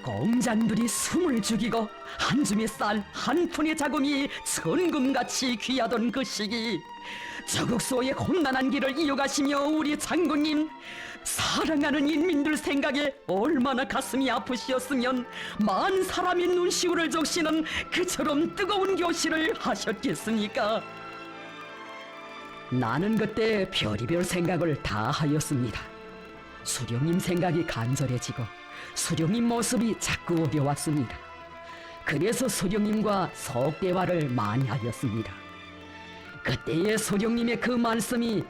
공장들이 숨을 죽이고 한 줌의 쌀, 한 푼의 자금이 천금같이 귀하던 그 시기, 저국소의 험난한 길을 이어가시며 우리 장군님, 사랑하는 인민들 생각에 얼마나 가슴이 아프시었으면 만 사람의 눈시울을 적시는 그처럼 뜨거운 교시를 하셨겠습니까? 나는 그때 별의별 생각을 다 하였습니다. 수령님 생각이 간절해지고 수령님 모습이 자꾸 어려웠습니다. 그래서 수령님과 석대화를 많이 하였습니다. 그때의 수령님의 그 말씀이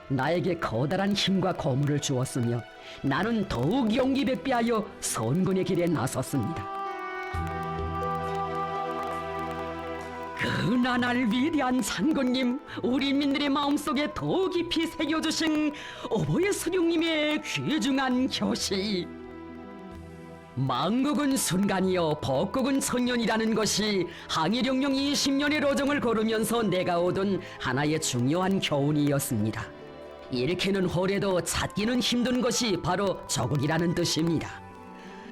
나에게 커다란 힘과 거물을 주었으며 나는 더욱 용기 백배하여 선군의 길에 나섰습니다. 그 나날 위대한 장군님, 우리 민들의 마음속에 더 깊이 새겨주신 어버이 수령님의 귀중한 교시, 망국은 순간이요 법국은 천년이라는 것이 항일혁명 20년의 로정을 걸으면서 내가 얻은 하나의 중요한 교훈이었습니다. 잃기는 호래도 찾기는 힘든 것이 바로 저국이라는 뜻입니다.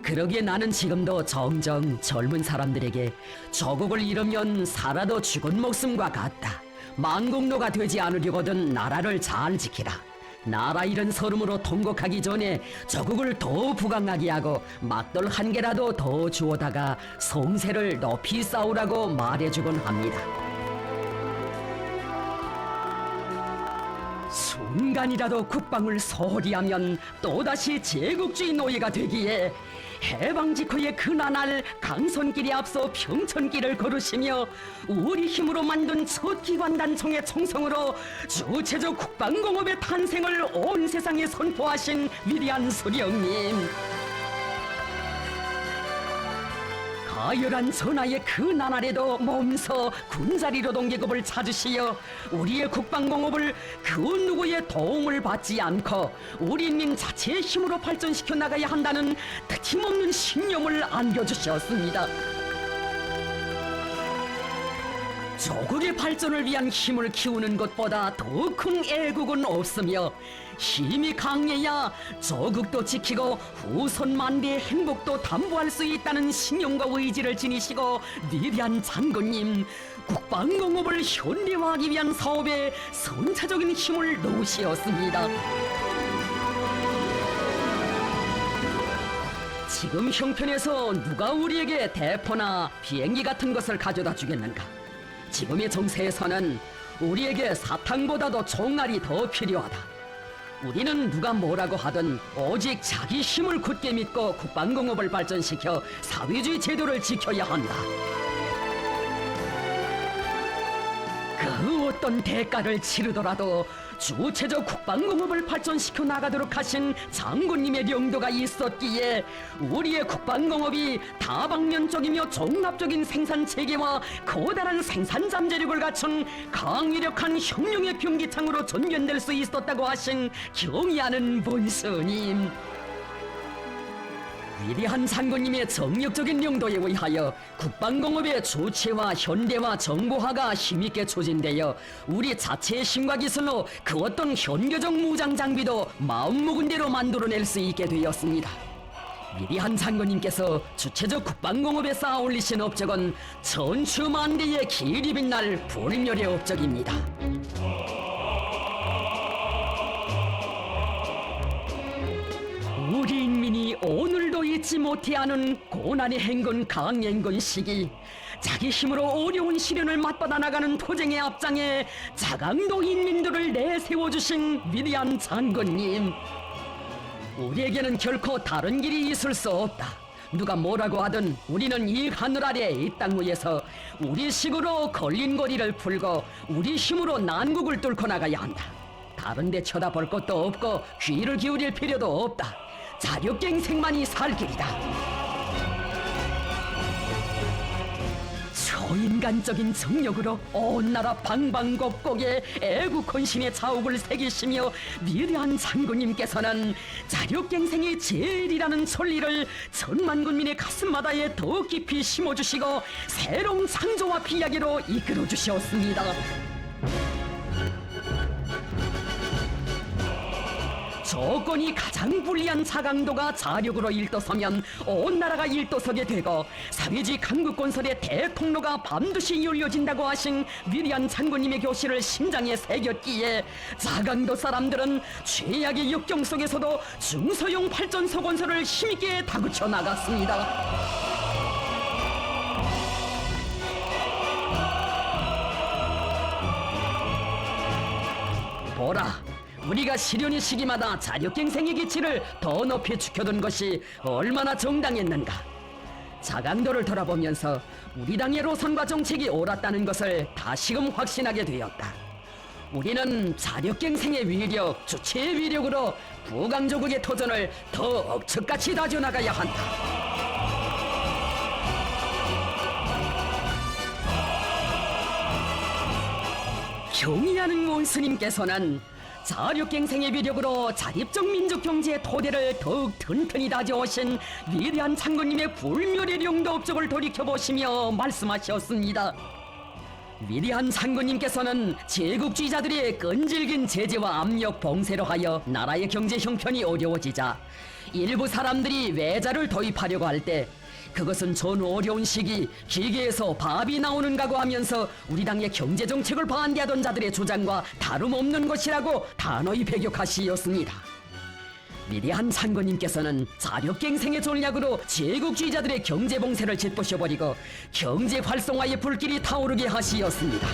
그러기에 나는 지금도 정정 젊은 사람들에게 저국을 잃으면 살아도 죽은 목숨과 같다, 망국노가 되지 않으려거든 나라를 잘 지키라, 나라 잃은 서름으로 통곡하기 전에 저국을 더 부강하게 하고 막돌 한 개라도 더 주워다가 성세를 높이 쌓으라고 말해주곤 합니다. 순간이라도 국방을 소홀히 하면 또다시 제국주의 노예가 되기에 해방 직후의 그 나날 강선길에 앞서 평천길을 걸으시며 우리 힘으로 만든 첫 기관단총의 총성으로 주체적 국방공업의 탄생을 온 세상에 선포하신 위대한 수령님, 가열한 전하의 그 나날에도 몸서 군자리로 동계급을 찾으시어 우리의 국방공업을 그 누구의 도움을 받지 않고 우리 인민 자체의 힘으로 발전시켜 나가야 한다는 드팀없는 신념을 안겨주셨습니다. 조국의 발전을 위한 힘을 키우는 것보다 더 큰 애국은 없으며 힘이 강해야 조국도 지키고 후손 만대의 행복도 담보할 수 있다는 신념과 의지를 지니시고 위대한 장군님, 국방공업을 현대화하기 위한 사업에 선차적인 힘을 놓으시었습니다. 지금 형편에서 누가 우리에게 대포나 비행기 같은 것을 가져다 주겠는가? 지금의 정세에서는 우리에게 사탕보다도 총알이 더 필요하다. 우리는 누가 뭐라고 하든 오직 자기 힘을 굳게 믿고 국방공업을 발전시켜 사회주의 제도를 지켜야 한다. 그 어떤 대가를 치르더라도 주체적 국방공업을 발전시켜 나가도록 하신 장군님의 용도가 있었기에 우리의 국방공업이 다방면적이며 종합적인 생산체계와 커다란 생산 잠재력을 갖춘 강위력한 혁명의 병기창으로 전변될 수 있었다고 하신 경의하는 본스님. 위대한 장군님의 정력적인 용도에 의하여 국방공업의 주체와 현대화 정보화가 힘있게 추진되어 우리 자체의 힘과 기술로 그 어떤 현교적 무장 장비도 마음먹은 대로 만들어낼 수 있게 되었습니다. 위대한 장군님께서 주체적 국방공업에 쌓아 올리신 업적은 천추만대의 길이 빛날 불멸의 업적입니다. 우리 인민이 오늘도 잊지 못해하는 고난의 행군 강행군 시기, 자기 힘으로 어려운 시련을 맞받아 나가는 투쟁의 앞장에 자강도 인민들을 내세워주신 위대한 장군님, 우리에게는 결코 다른 길이 있을 수 없다. 누가 뭐라고 하든 우리는 이 하늘 아래 이 땅 위에서 우리 식으로 걸림거리를 풀고 우리 힘으로 난국을 뚫고 나가야 한다. 다른 데 쳐다볼 것도 없고 귀를 기울일 필요도 없다. 자력갱생만이 살 길이다. 초인간적인 정력으로 온 나라 방방곡곡에 애국헌신의 자욱을 새기시며 위대한 장군님께서는 자력갱생의 제일이라는 천리를 천만 군민의 가슴마다에 더 깊이 심어주시고 새로운 창조와 비약으로 이끌어주셨습니다. 조건이 가장 불리한 자강도가 자력으로 일도서면 온 나라가 일도서게 되고 사회주의 강국 건설의 대통로가 반드시 열려진다고 하신 위대한 장군님의 교시를 심장에 새겼기에 자강도 사람들은 최악의 역경 속에서도 중소형 발전소 건설을 힘있게 다그쳐 나갔습니다. 보라, 우리가 시련의 시기마다 자력갱생의 기치를 더 높이 지켜둔 것이 얼마나 정당했는가. 자강도를 돌아보면서 우리 당의 노선과 정책이 옳았다는 것을 다시금 확신하게 되었다. 우리는 자력갱생의 위력, 주체의 위력으로 부강조국의 도전을 더 억척같이 다져나가야 한다. 경의하는 원스님께서는 자력갱생의 위력으로 자립적 민족 경제의 토대를 더욱 튼튼히 다져오신 위대한 장군님의 불멸의 용도 업적을 돌이켜보시며 말씀하셨습니다. 위대한 장군님께서는 제국주의자들의 끈질긴 제재와 압력 봉쇄로 하여 나라의 경제 형편이 어려워지자 일부 사람들이 외자를 도입하려고 할 때 그것은 전 어려운 시기 기계에서 밥이 나오는가고 하면서 우리 당의 경제정책을 반대하던 자들의 주장과 다름없는 것이라고 단호히 배격하시었습니다. 위대한 장군님께서는 자력갱생의 전략으로 제국주의자들의 경제봉쇄를 짓부셔버리고 경제 활성화의 불길이 타오르게 하시었습니다.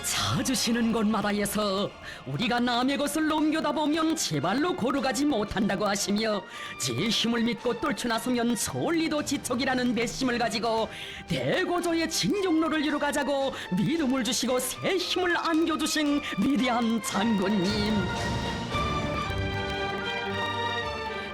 찾으시는 곳마다에서 우리가 남의 것을 넘겨다 보면 제발로 고루가지 못한다고 하시며 제 힘을 믿고 떨쳐나서면 천리도 지척이라는 배심을 가지고 대고조의 진정로를 이루가자고 믿음을 주시고 새 힘을 안겨주신 위대한 장군님,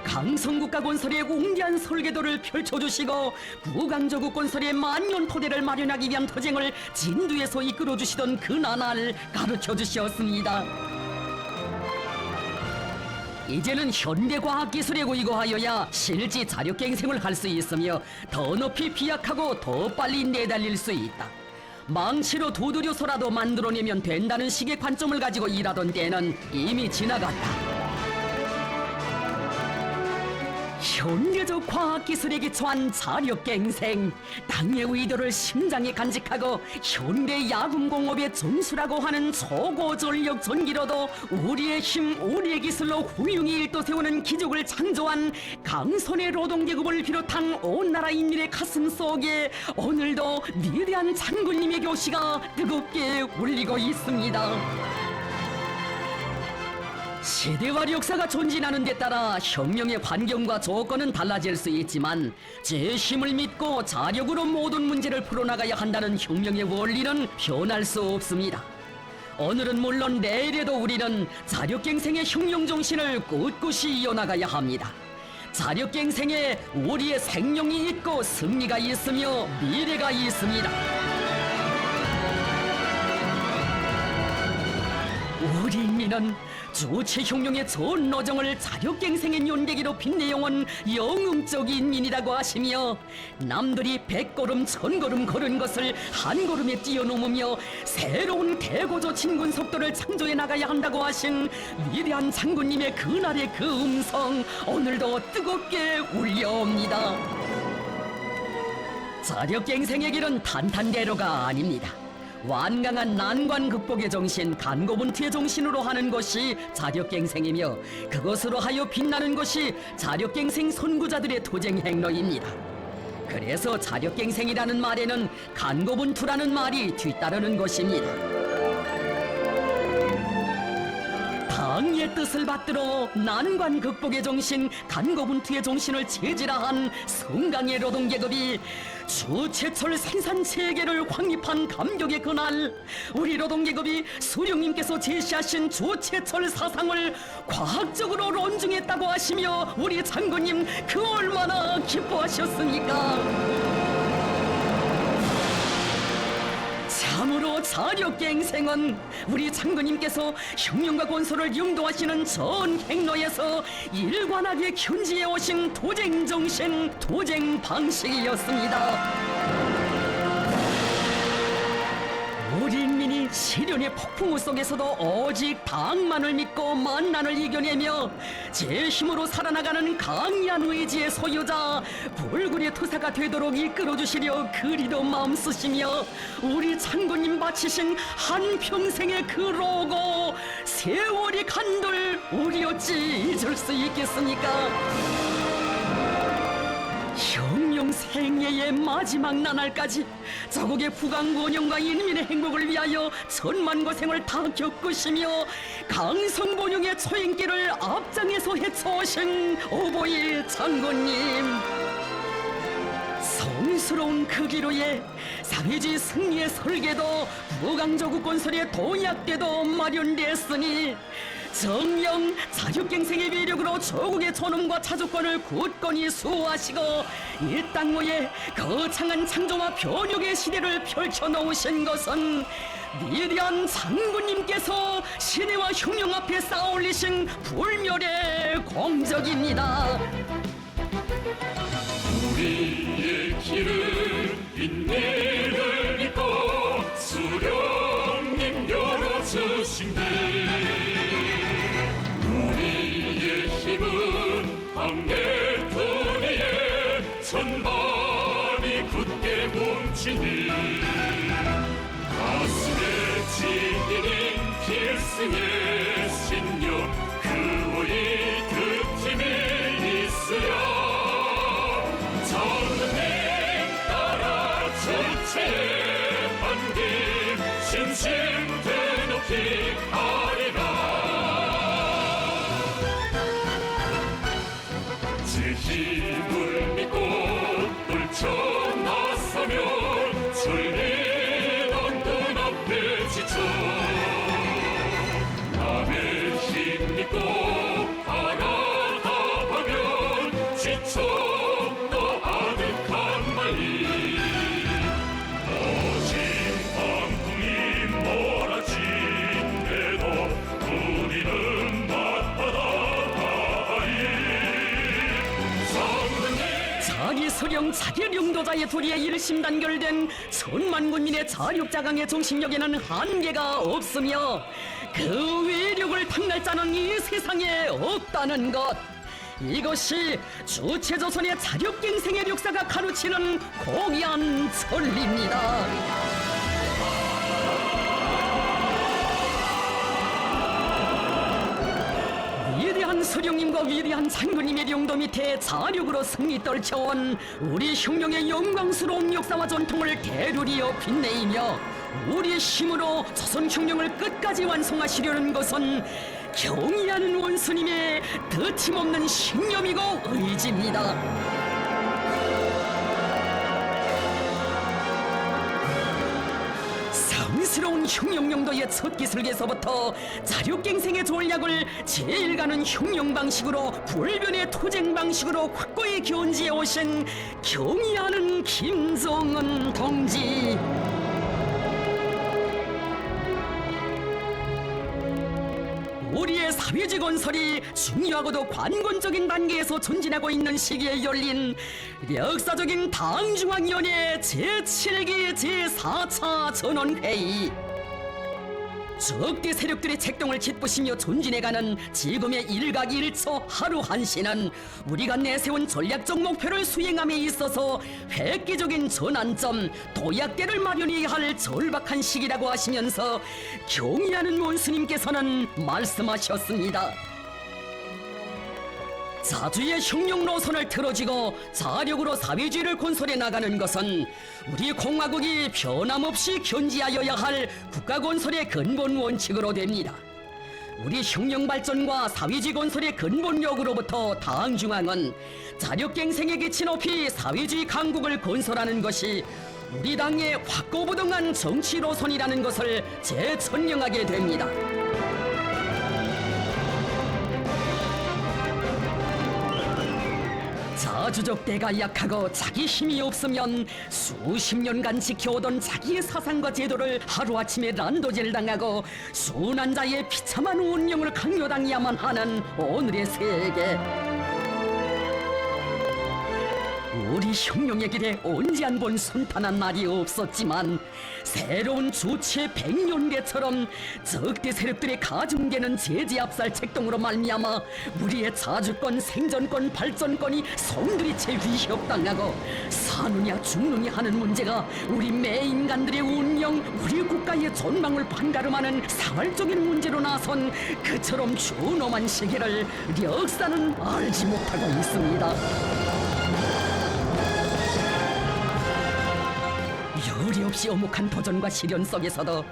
강성국가 건설의 웅대한 설계도를 펼쳐주시고 부강조국 건설의 만년 토대를 마련하기 위한 투쟁을 진두에서 이끌어주시던 그 나날 가르쳐주셨습니다. 이제는 현대과학기술에 고이고하여야 실제 자력갱생을 할 수 있으며 더 높이 비약하고 더 빨리 내달릴 수 있다. 망치로 두드려서라도 만들어내면 된다는 식의 관점을 가지고 일하던 때는 이미 지나갔다. 현대적 과학기술에 기초한 자력갱생, 땅의 의도를 심장에 간직하고 현대 야금공업의 전수라고 하는 초고전력 전기로도 우리의 힘, 우리의 기술로 훌륭히 일도 세우는 기적을 창조한 강선의 노동계급을 비롯한 온 나라 인민의 가슴 속에 오늘도 위대한 장군님의 교시가 뜨겁게 울리고 있습니다. 시대와 역사가 존진하는 데 따라 혁명의 환경과 조건은 달라질 수 있지만 제 힘을 믿고 자력으로 모든 문제를 풀어나가야 한다는 혁명의 원리는 변할 수 없습니다. 오늘은 물론 내일에도 우리는 자력갱생의 혁명 정신을 꿋꿋이 이어나가야 합니다. 자력갱생에 우리의 생명이 있고 승리가 있으며 미래가 있습니다. 우리 인민은 주체혁명의 전 노정을 자력갱생의 연대기로 빛내어온 영웅적 인민이라고 하시며 남들이 100걸음 1000걸음 걸은 것을 한 걸음에 뛰어넘으며 새로운 대고조 진군 속도를 창조해 나가야 한다고 하신 위대한 장군님의 그날의 그 음성 오늘도 뜨겁게 울려옵니다. 자력갱생의 길은 탄탄대로가 아닙니다. 완강한 난관 극복의 정신, 간고분투의 정신으로 하는 것이 자력갱생이며 그것으로 하여 빛나는 것이 자력갱생 선구자들의 도쟁 행로입니다. 그래서 자력갱생이라는 말에는 간고분투라는 말이 뒤따르는 것입니다. 당의 뜻을 받들어 난관 극복의 정신, 간고분투의 정신을 체질화한 성강의 노동계급이 주체철 생산체계를 확립한 감격의 그날, 우리 노동계급이 수령님께서 제시하신 주체철 사상을 과학적으로 론중했다고 하시며 우리 장군님 그 얼마나 기뻐하셨습니까? 참으로 자력갱생은 우리 장군님께서 혁명과 건설을 영도하시는 전 행로에서 일관하게 견지해 오신 도쟁 정신, 도쟁 방식이었습니다. 우리 인민이 시련의 폭풍우 속에서도 오직 당만을 믿고 만난을 이겨내며 제 힘으로 살아나가는 강한 의지의 소유자 불굴의 투사가 되도록 이끌어주시려 그리도 마음 쓰시며 우리 장군님 바치신 한평생의 그 로고 세월이 간들 우리 어찌 잊을 수 있겠습니까? 혁명 생애의 마지막 나날까지 자국의 부강원영과 인민의 행복을 위하여 천만 고생을 다 겪으시며 강성본영의 초행길을 앞장에서 헤쳐오신 오보일 장군님, 성스러운 그 기로에 사회주의 승리의 설계도 부강조국 건설의 도약대도 마련됐으니 정령 자력갱생의 위력으로 조국의 존엄과 자주권을 굳건히 수호하시고 이 땅모에 거창한 창조와 변혁의 시대를 펼쳐놓으신 것은 위대한 장군님께서 시대와 혁명 앞에 쌓아올리신 불멸의 공적입니다. 우리의 길은 인내를 믿고 수령님 열어주신 길, 우리의 힘은 방해토리에 천만이 굳게 뭉치니 가슴에 지니는 필승의 신념, 그 오이 그 팀이 있으랴 전능 따라 주체의 반길 신심 드높이 하리라. 제 힘을 믿고 떨쳐나서면 설레던 눈앞에 지쳐 남의 지도자의 도리에 일심단결된 천만 군민의 자력자강의 정신력에는 한계가 없으며 그 위력을 탐낼 자는 이 세상에 없다는 것. 이것이 주체조선의 자력갱생의 역사가 가르치는 공연 전리입니다. 위대한 서령님과 위대한 장군님의 영도 밑에 자력으로 승리 떨쳐온 우리 혁명의 영광스러운 역사와 전통을 대류리어 빛내이며 우리의 힘으로 조선 혁명을 끝까지 완성하시려는 것은 경의하는 원수님의 드침없는 신념이고 의지입니다. 성스러운 혁명령도의 첫 기술에서부터 자력갱생의 전략을 제일가는 혁명 방식으로 불변의 투쟁 방식으로 확고히 견지해 오신 경의하는 김정은 동지. 우리의 사회주의 건설이 중요하고도 관건적인 단계에서 전진하고 있는 시기에 열린 역사적인 당중앙위원회 제7기 제4차 전원회의. 적대 세력들의 책동을 짓부시며 전진해가는 지금의 일각일처 하루 한시는 우리가 내세운 전략적 목표를 수행함에 있어서 획기적인 전환점, 도약대를 마련해야 할 절박한 시기라고 하시면서 경의하는 원수님께서는 말씀하셨습니다. 자주의 혁명 노선을 틀어지고 자력으로 사회주의를 건설해 나가는 것은 우리 공화국이 변함없이 견지하여야 할 국가 건설의 근본 원칙으로 됩니다. 우리 혁명 발전과 사회주의 건설의 근본력으로부터 당중앙은 자력갱생의 기치 높이 사회주의 강국을 건설하는 것이 우리 당의 확고부동한 정치 노선이라는 것을 재천명하게 됩니다. 자주적 대가 약하고 자기 힘이 없으면 수십 년간 지켜오던 자기의 사상과 제도를 하루아침에 난도질 당하고 순한 자의 비참한 운명을 강요당해야만 하는 오늘의 세계. 우리 혁명의 길에 언제 한 번 순탄한 날이 없었지만 새로운 주체 백년대처럼 적대 세력들의 가중되는 제지압살 책동으로 말미암아 우리의 자주권, 생존권, 발전권이 송두리째 위협당하고 사느냐 죽느냐 하는 문제가 우리 매인간들의 운명, 우리 국가의 존망을 판가름하는 사활적인 문제로 나선 그처럼 준엄한 시기를 역사는 알지 못하고 있습니다. 여리 없이 어묵한 도전과 시련 속에서도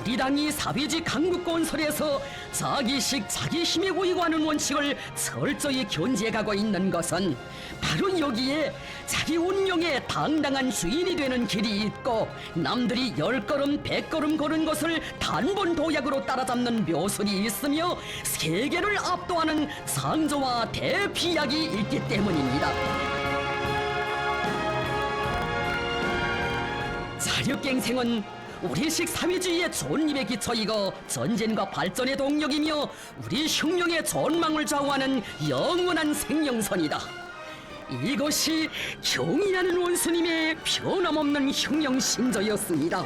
우리 당이 사회주의 강국 건설에서 자기식 자기 힘에 우위하는 원칙을 철저히 견지해가고 있는 것은 바로 여기에 자기 운명의 당당한 주인이 되는 길이 있고 남들이 10걸음 100걸음 걸은 것을 단번 도약으로 따라잡는 묘술이 있으며 세계를 압도하는 창조와 대피약이 있기 때문입니다. 자력갱생은 우리식 사회주의의 존립의 기초이고 전진과 발전의 동력이며 우리 혁명의 전망을 좌우하는 영원한 생명선이다. 이것이 경의하는 원수님의 변함없는 혁명 신조였습니다.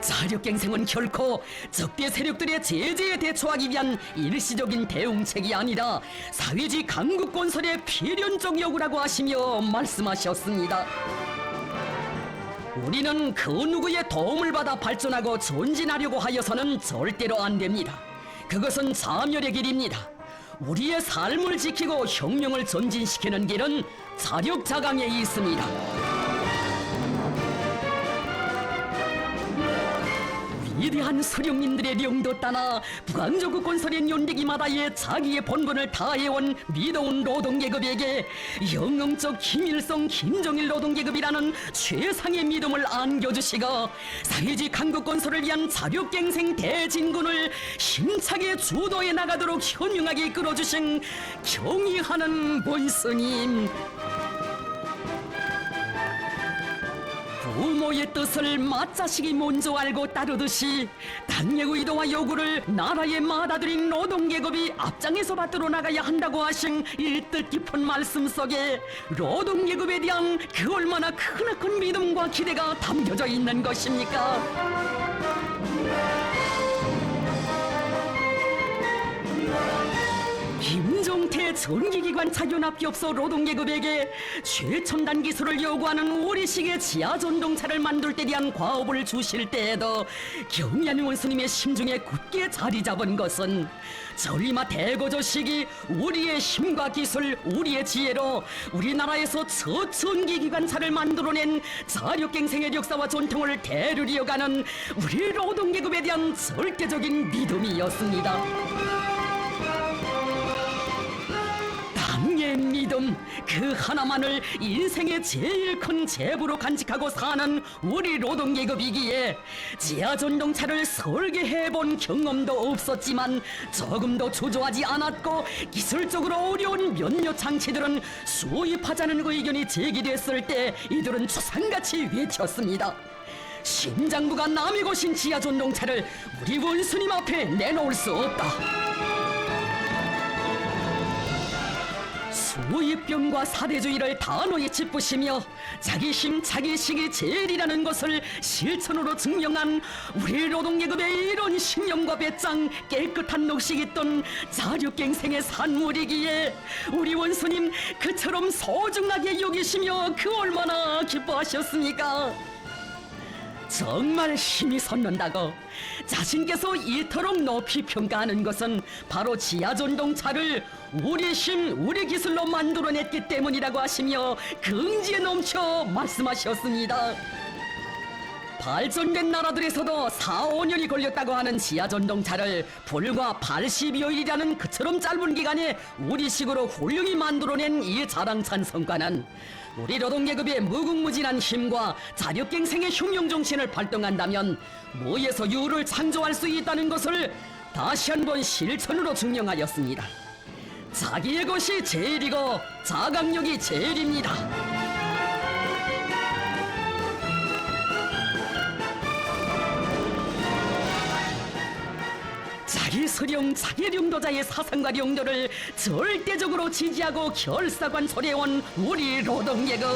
자력갱생은 결코 적대 세력들의 제재에 대처하기 위한 일시적인 대응책이 아니라 사회주의 강국 건설의 필연적 요구라고 하시며 말씀하셨습니다. 우리는 그 누구의 도움을 받아 발전하고 전진하려고 하여서는 절대로 안 됩니다. 그것은 자멸의 길입니다. 우리의 삶을 지키고 혁명을 전진시키는 길은 자력자강에 있습니다. 위대한 수령님들의 영도 따나 북한조국 건설의 연대기마다의 자기의 본분을 다해온 미도운 노동계급에게 영웅적 김일성, 김정일 노동계급이라는 최상의 믿음을 안겨주시고 사회주의 강국 건설을 위한 자력갱생 대진군을 힘차게 주도해 나가도록 현명하게 이끌어주신 경의하는 본스님, 부모의 뜻을 맏자식이 먼저 알고 따르듯이 당의 의도와 요구를 나라의 맏아들인 노동계급이 앞장에서 받들어 나가야 한다고 하신 이 뜻깊은 말씀 속에 노동계급에 대한 그 얼마나 크나큰 믿음과 기대가 담겨져 있는 것입니까? 김종태 전기기관 차연합기업소 노동계급에게 최첨단 기술을 요구하는 우리식의 지하전동차를 만들 때 대한 과업을 주실 때에도 경의한 원수님의 심중에 굳게 자리 잡은 것은 전리마 대거조식이 우리의 힘과 기술, 우리의 지혜로 우리나라에서 첫 전기기관차를 만들어낸 자력갱생의 역사와 전통을 대를 이어가는 우리 노동계급에 대한 절대적인 믿음이었습니다. 당의 믿음 그 하나만을 인생의 제일 큰 재부로 간직하고 사는 우리 노동계급이기에 지하전동차를 설계해본 경험도 없었지만 조금도 주저하지 않았고 기술적으로 어려운 몇몇 장치들은 수입하자는 의견이 제기됐을 때 이들은 추상같이 외쳤습니다. 심장부가 남의 것인 지하전동차를 우리 원수님 앞에 내놓을 수 없다. 수입병과 사대주의를 단호히 짚으시며 자기 힘 자기식이 제일이라는 것을 실천으로 증명한 우리 노동계급의 이런 신념과 배짱 깨끗한 녹색이 있던 자력갱생의 산물이기에 우리 원수님 그처럼 소중하게 여기시며 그 얼마나 기뻐하셨습니까? 정말 힘이 솟는다고 자신께서 이토록 높이 평가하는 것은 바로 지하전동차를 우리 힘, 우리 기술로 만들어냈기 때문이라고 하시며 긍지에 넘쳐 말씀하셨습니다. 발전된 나라들에서도 4, 5년이 걸렸다고 하는 지하전동차를 불과 80여일이라는 그처럼 짧은 기간에 우리식으로 훌륭히 만들어낸 이 자랑찬 성과는 우리 노동계급의 무궁무진한 힘과 자력갱생의 흉용정신을 발동한다면 무에서 유를 창조할 수 있다는 것을 다시 한번 실천으로 증명하였습니다. 자기의 것이 제일이고 자각력이 제일입니다. 자기 수령, 자기 령도자의 사상과 령도를 절대적으로 지지하고 결사관sol해온 우리 노동계급.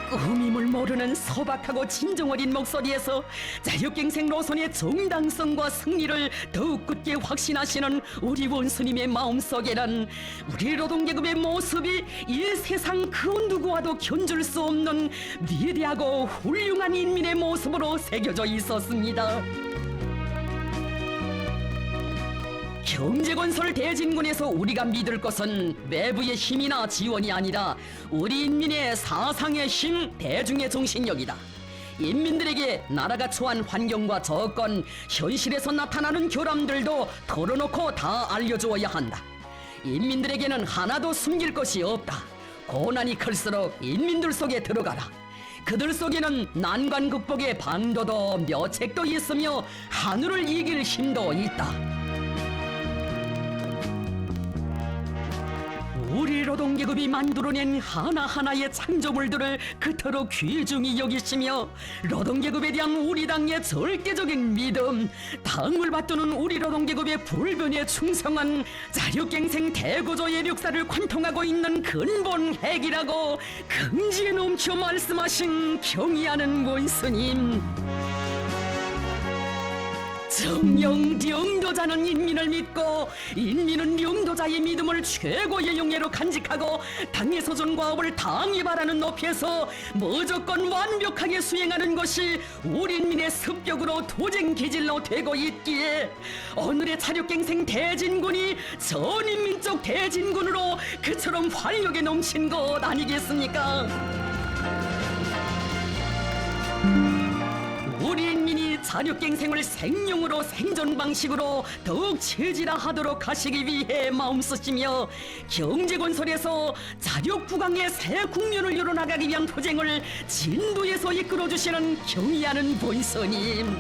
꾸밈을 모르는 소박하고 진정 어린 목소리에서 자력갱생 노선의 정당성과 승리를 더욱 굳게 확신하시는 우리 원수님의 마음속에는 우리 노동계급의 모습이 이 세상 그 누구와도 견줄 수 없는 위대하고 훌륭한 인민의 모습으로 새겨져 있었습니다. 경제건설 대진군에서 우리가 믿을 것은 외부의 힘이나 지원이 아니라 우리 인민의 사상의 힘, 대중의 정신력이다. 인민들에게 나라가 처한 환경과 조건, 현실에서 나타나는 결함들도 털어놓고 다 알려주어야 한다. 인민들에게는 하나도 숨길 것이 없다. 고난이 클수록 인민들 속에 들어가라. 그들 속에는 난관 극복의 방도도 묘책도 있으며 하늘을 이길 힘도 있다. 우리 노동계급이 만들어낸 하나하나의 창조물들을 그토록 귀중히 여기시며 노동계급에 대한 우리 당의 절대적인 믿음, 당을 받드는 우리 노동계급의 불변에 충성한 자력갱생 대구조의 역사를 관통하고 있는 근본 핵이라고 긍지에 넘쳐 말씀하신 경의하는 원스님. 정령 령도자는 인민을 믿고 인민은 령도자의 믿음을 최고의 영예로 간직하고 당의 소전과업을 당이 바라는 높이에서 무조건 완벽하게 수행하는 것이 우리 인민의 습격으로 도쟁 기질로 되고 있기에 오늘의 자력갱생 대진군이 전인민족 대진군으로 그처럼 활력에 넘친 것 아니겠습니까? 우리 인민이 자력갱생을 생용으로 생존 방식으로 더욱 체질화하도록 하시기 위해 마음쓰시며 경제건설에서 자력부강의 새 국면을 열어나가기 위한 투쟁을 진도에서 이끌어주시는 경의하는 본스님.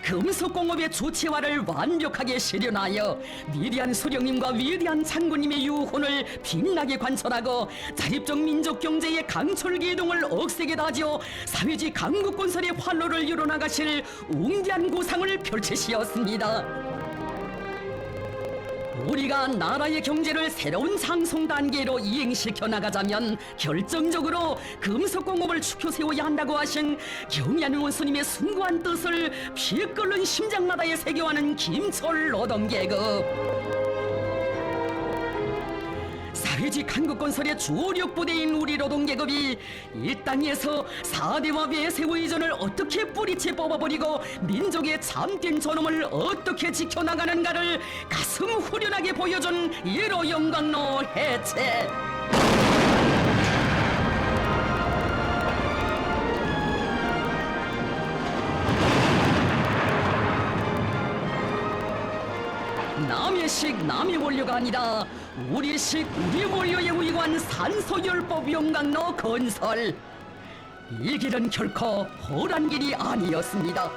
금속공업의 조치화를 완벽하게 실현하여 위대한 수령님과 위대한 장군님의 유혼을 빛나게 관철하고 자립적 민족 경제의 강철 기동을 억세게 다져 사회주의 강국 건설의 활로를 이뤄나가실 웅대한 구상을 펼치시었습니다. 우리가 나라의 경제를 새로운 상승 단계로 이행시켜 나가자면 결정적으로 금속공업을 축혀 세워야 한다고 하신 경의하는 원수님의 숭고한 뜻을 피 끓는 심장마다에 새겨하는 김철 노동계급. 사회주의 강국건설의 주력 부대인 우리 노동계급이 이 땅에서 4대와 외세의 이전을 어떻게 뿌리채 뽑아버리고 민족의 참된 존엄을 어떻게 지켜나가는가를 가슴 후련하게 보여준 1호 영광로 해체. 남의식 남의 원료가 아니라 우리식 우리 원료에 의관 산소열법 영광로 건설. 이 길은 결코 홀한 길이 아니었습니다.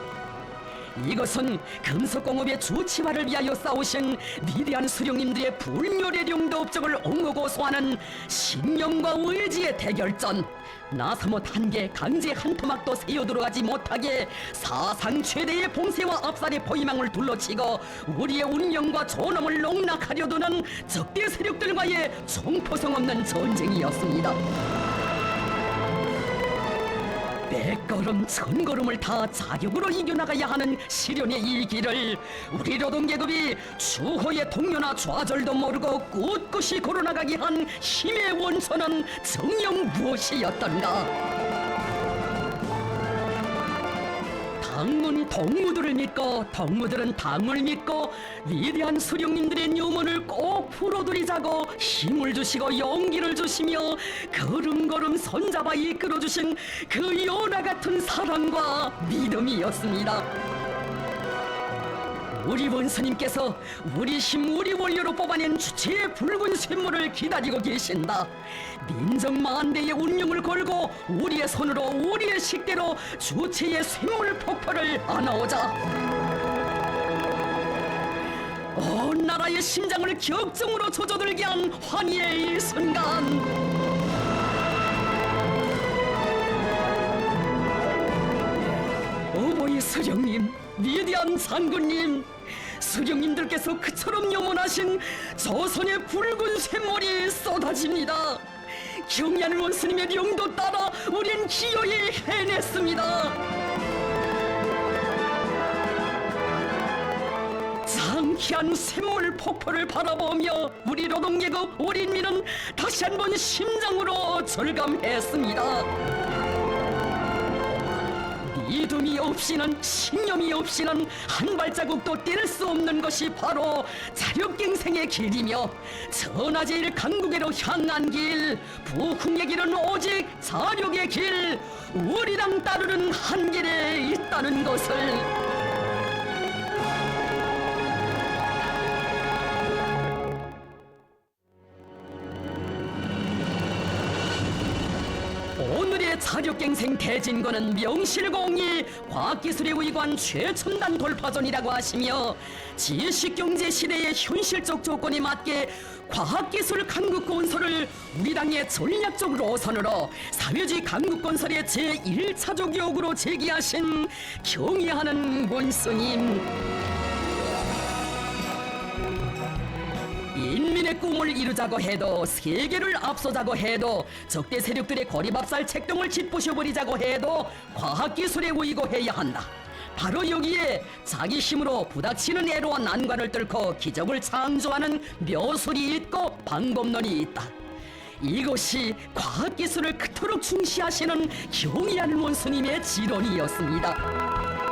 이것은 금속공업의 주치화를 위하여 싸우신 위대한 수령님들의 불멸의 업적을 옹호고소하는 신념과 의지의 대결전. 나사못 한 개 강제 한 토막도 세어 들어가지 못하게 사상 최대의 봉쇄와 압살의 포위망을 둘러치고 우리의 운명과 존엄을 농락하려 드는 적대 세력들과의 총포성 없는 전쟁이었습니다. 백걸음 천걸음을 다 자력으로 이겨나가야 하는 시련의 이 길을 우리 노동계급이 추호의 동료나 좌절도 모르고 꿋꿋이 걸어나가게 한 힘의 원천은 정녕 무엇이었던가. 당은 동무들을 믿고 동무들은 당을 믿고 위대한 수령님들의 유문을 꼭 풀어드리자고 힘을 주시고 용기를 주시며 걸음걸음 손잡아 이끌어주신 그 연화 같은 사랑과 믿음이었습니다. 우리 원수님께서 우리 힘 우리 원료로 뽑아낸 주체의 붉은 샘물을 기다리고 계신다. 민족 만대의 운명을 걸고 우리의 손으로 우리의 식대로 주체의 샘물 폭포를 안아오자. 온 나라의 심장을 격정으로 젖어들게 한 환희의 이 순간. 어버이 수령님, 위대한 장군님, 수령님들께서 그처럼 염원하신 조선의 붉은 샘물이 쏟아집니다. 경의하는 원수님의 명도 따라 우린 기어이 해냈습니다. 장쾌한 샘물 폭포를 바라보며 우리 노동계급 우리 인민은 다시 한번 심장으로 절감했습니다. 믿음이 없이는 신념이 없이는 한 발자국도 뗄 수 없는 것이 바로 자력갱생의 길이며 천하제일 강국으로 향한 길, 부흥의 길은 오직 자력의 길, 우리 당 따르는 한 길에 있다는 것을. 오늘의 자력갱생 대진권은 명실공히 과학기술의 의관 최첨단 돌파전이라고 하시며 지식경제 시대의 현실적 조건에 맞게 과학기술 강국건설을 우리 당의 전략적 노선으로 사회주의 강국건설의 제1차적 요구로 제기하신 경의하는 원수님. 인민의 꿈을 이루자고 해도 세계를 앞서자고 해도 적대 세력들의 고리밥살 책동을 짓부셔버리자고 해도 과학기술에 의거해야 한다. 바로 여기에 자기 힘으로 부닥치는 애로와 난관을 뚫고 기적을 창조하는 묘술이 있고 방법론이 있다. 이것이 과학기술을 그토록 중시하시는 경의하는 원수님의 지론이었습니다.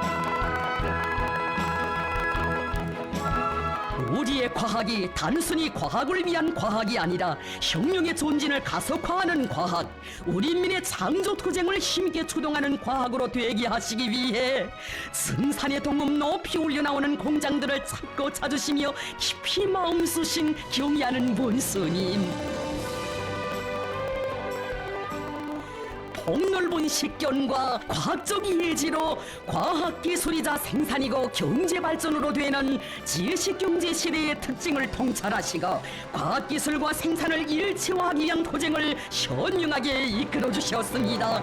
우리의 과학이 단순히 과학을 위한 과학이 아니라 혁명의 존진을 가속화하는 과학, 우리 인민의 창조 투쟁을 힘있게 추동하는 과학으로 되게 하시기 위해 승산의 동음 높이 올려나오는 공장들을 찾고 찾으시며 깊이 마음 쓰신 경의하는 원수님. 폭넓은 식견과 과학적 예지로 과학기술이자 생산이고 경제발전으로 되는 지식경제 시대의 특징을 통찰하시고 과학기술과 생산을 일체화하기 위한 도쟁을 현명하게 이끌어 주셨습니다.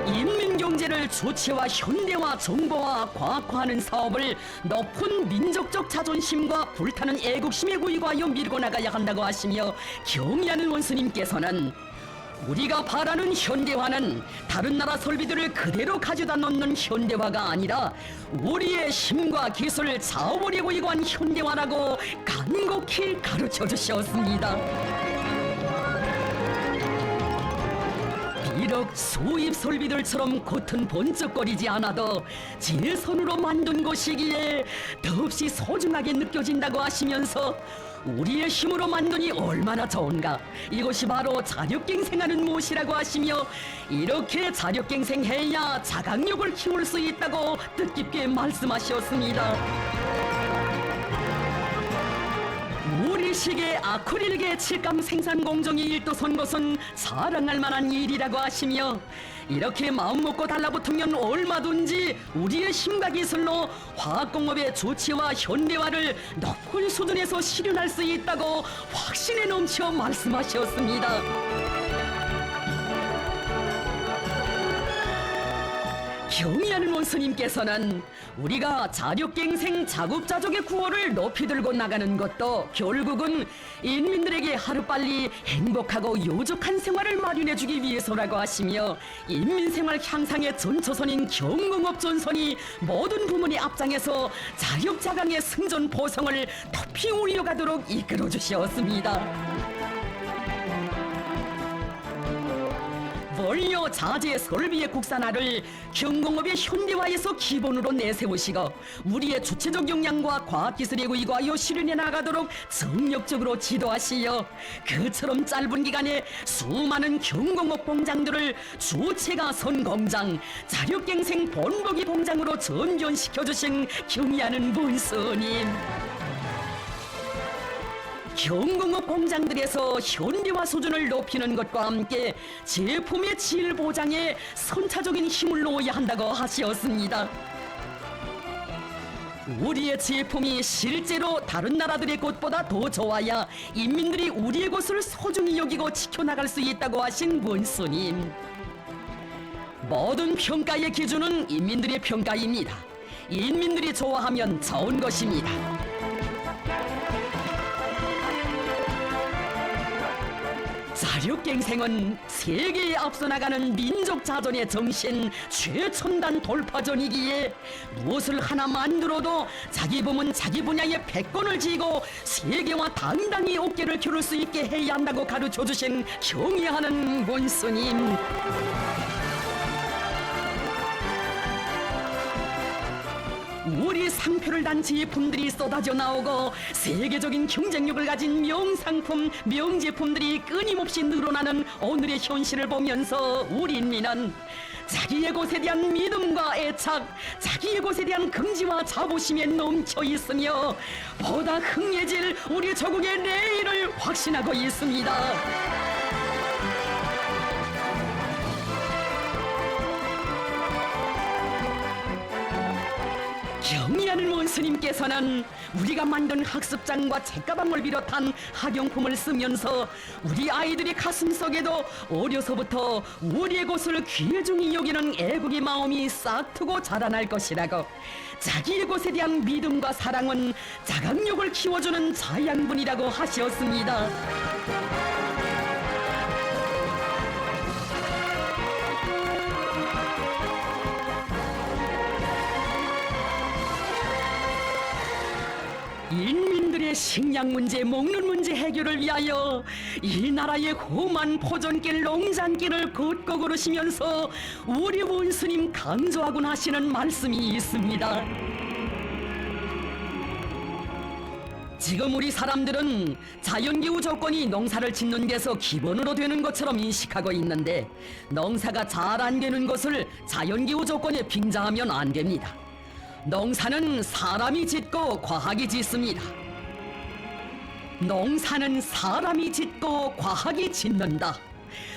인민경제를 주체와 현대화, 정보화, 과학화하는 사업을 높은 민족적 자존심과 불타는 애국심에 구이하여 밀고 나가야 한다고 하시며 경의하는 원수님께서는 우리가 바라는 현대화는 다른 나라 설비들을 그대로 가져다 놓는 현대화가 아니라 우리의 힘과 기술, 자원에 구이한 현대화라고 간곡히 가르쳐 주셨습니다. 비록 수입 설비들처럼 겉은 번쩍거리지 않아도 제 손으로 만든 것이기에 더없이 소중하게 느껴진다고 하시면서 우리의 힘으로 만드니 얼마나 좋은가, 이것이 바로 자력갱생하는 무엇이라고 하시며 이렇게 자력갱생해야 자각력을 키울 수 있다고 뜻깊게 말씀하셨습니다. 우리식의 아크릴계 칠감 생산 공정이 일도선 것은 자랑할 만한 일이라고 하시며 이렇게 마음먹고 달라붙으면 얼마든지 우리의 힘과 기술로 화학공업의 조치와 현대화를 높은 수준에서 실현할 수 있다고 확신에 넘쳐 말씀하셨습니다. 경의하는 원수님께서는 우리가 자력갱생 자급자족의 구호를 높이 들고 나가는 것도 결국은 인민들에게 하루빨리 행복하고 요족한 생활을 마련해주기 위해서라고 하시며 인민생활 향상의 전초선인 경공업 전선이 모든 부문의 앞장에서 자력자강의 승전 보성을 높이 올려가도록 이끌어주셨습니다. 원료, 자재, 설비의 국산화를 경공업의 현대화에서 기본으로 내세우시고 우리의 주체적 역량과 과학기술에 의거하여 실현해 나가도록 정력적으로 지도하시어 그처럼 짧은 기간에 수많은 경공업 공장들을 주체가 선 공장, 자력갱생 본보기 공장으로 전변시켜주신 경의하는 문스님. 경공업 공장들에서 현대화 수준을 높이는 것과 함께 제품의 질 보장에 선차적인 힘을 놓아야 한다고 하셨습니다. 우리의 제품이 실제로 다른 나라들의 것보다 더 좋아야 인민들이 우리의 것을 소중히 여기고 지켜나갈 수 있다고 하신 원수님. 모든 평가의 기준은 인민들의 평가입니다. 인민들이 좋아하면 좋은 것입니다. 자력갱생은 세계에 앞서 나가는 민족 자존의 정신 최첨단 돌파전이기에 무엇을 하나 만들어도 자기 부문 자기 분야의 백권을 지고 세계와 당당히 어깨를 겨룰 수 있게 해야 한다고 가르쳐주신 경의하는 원수님. 우리 상표를 단 제품들이 쏟아져 나오고 세계적인 경쟁력을 가진 명상품, 명제품들이 끊임없이 늘어나는 오늘의 현실을 보면서 우리 인민은 자기의 곳에 대한 믿음과 애착, 자기의 곳에 대한 긍지와 자부심에 넘쳐 있으며 보다 흥해질 우리 조국의 내일을 확신하고 있습니다. 경의하는 원수님께서는 우리가 만든 학습장과 책가방을 비롯한 학용품을 쓰면서 우리 아이들의 가슴속에도 어려서부터 우리의 곳을 귀중히 여기는 애국의 마음이 싹트고 자라날 것이라고, 자기의 곳에 대한 믿음과 사랑은 자각력을 키워주는 자양분이라고 하셨습니다. 인민들의 식량 문제, 먹는 문제 해결을 위하여 이 나라의 험한 포전길, 농장길을 걷고 걸으시면서 우리 원수님 강조하곤 하시는 말씀이 있습니다. 지금 우리 사람들은 자연기후 조건이 농사를 짓는 데서 기본으로 되는 것처럼 인식하고 있는데 농사가 잘 안 되는 것을 자연기후 조건에 빙자하면 안 됩니다. 농사는 사람이 짓고 과학이 짓습니다. 농사는 사람이 짓고 과학이 짓는다.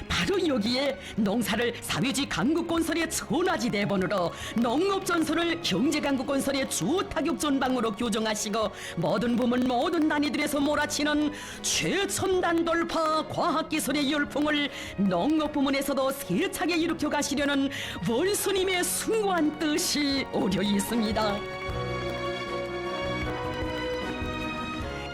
바로 여기에 농사를 사회주의 강국건설의 천하지대본으로, 농업전선을 경제강국건설의 주타격전방으로 교정하시고 모든 부문 모든 단위들에서 몰아치는 최첨단 돌파 과학기술의 열풍을 농업부문에서도 세차게 일으켜 가시려는 원수님의 숭고한 뜻이 오려 있습니다.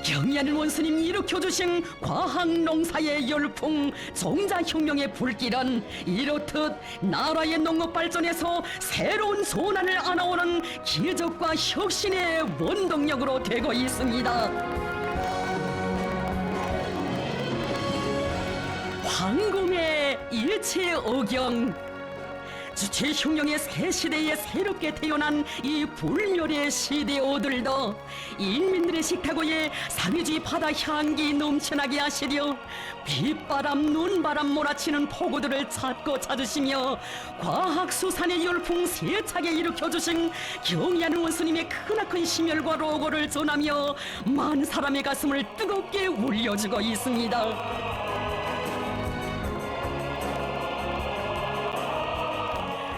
경의하는 원수님 일으켜주신 과학농사의 열풍, 종자혁명의 불길은 이렇듯 나라의 농업발전에서 새로운 소난을 안아오는 기적과 혁신의 원동력으로 되고 있습니다. 황금의 일체어경, 주체혁명의 새 시대에 새롭게 태어난 이 불멸의 시대오들도 인민들의 식탁위에 사회주의 바다 향기 넘쳐나게 하시려 빗바람 눈바람 몰아치는 폭우들을 찾고 찾으시며 과학수산의 열풍 세차게 일으켜주신 경의하는 원수님의 크나큰 심혈과 로고를 전하며 만 사람의 가슴을 뜨겁게 울려주고 있습니다.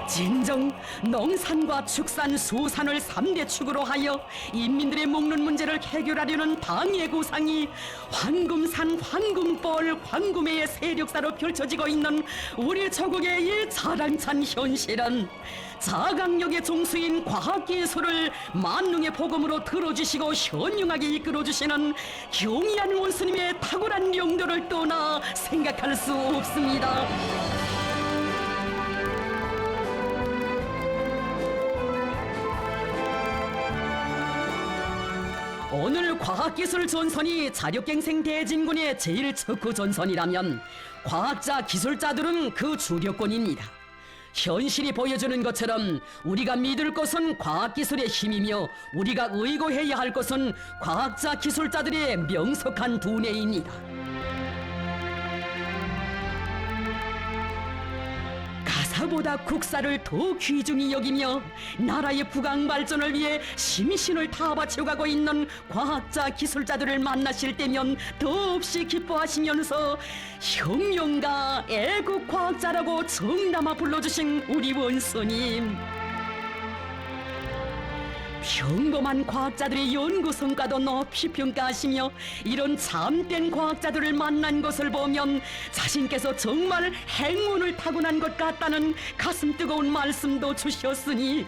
진정 농산과 축산, 수산을 3대 축으로 하여 인민들의 먹는 문제를 해결하려는 당의 구상이 황금산, 황금벌, 황금의 세력사로 펼쳐지고 있는 우리 조국의 이 자랑찬 현실은 자강력의 종수인 과학기술을 만능의 복음으로 들어주시고 현명하게 이끌어주시는 경의하는 원수님의 탁월한 용도를 떠나 생각할 수 없습니다. 오늘 과학기술 전선이 자력갱생 대진군의 제일 척후 전선이라면 과학자, 기술자들은 그 주력권입니다. 현실이 보여주는 것처럼 우리가 믿을 것은 과학기술의 힘이며 우리가 의거해야 할 것은 과학자, 기술자들의 명석한 두뇌입니다. 가사보다 국사를 더 귀중히 여기며 나라의 부강 발전을 위해 심신을 다 바쳐가고 있는 과학자, 기술자들을 만나실 때면 더없이 기뻐하시면서 혁명가, 애국과학자라고 정담아 불러주신 우리 원수님, 평범한 과학자들의 연구 성과도 높이 평가하시며 이런 참된 과학자들을 만난 것을 보면 자신께서 정말 행운을 타고난 것 같다는 가슴 뜨거운 말씀도 주셨으니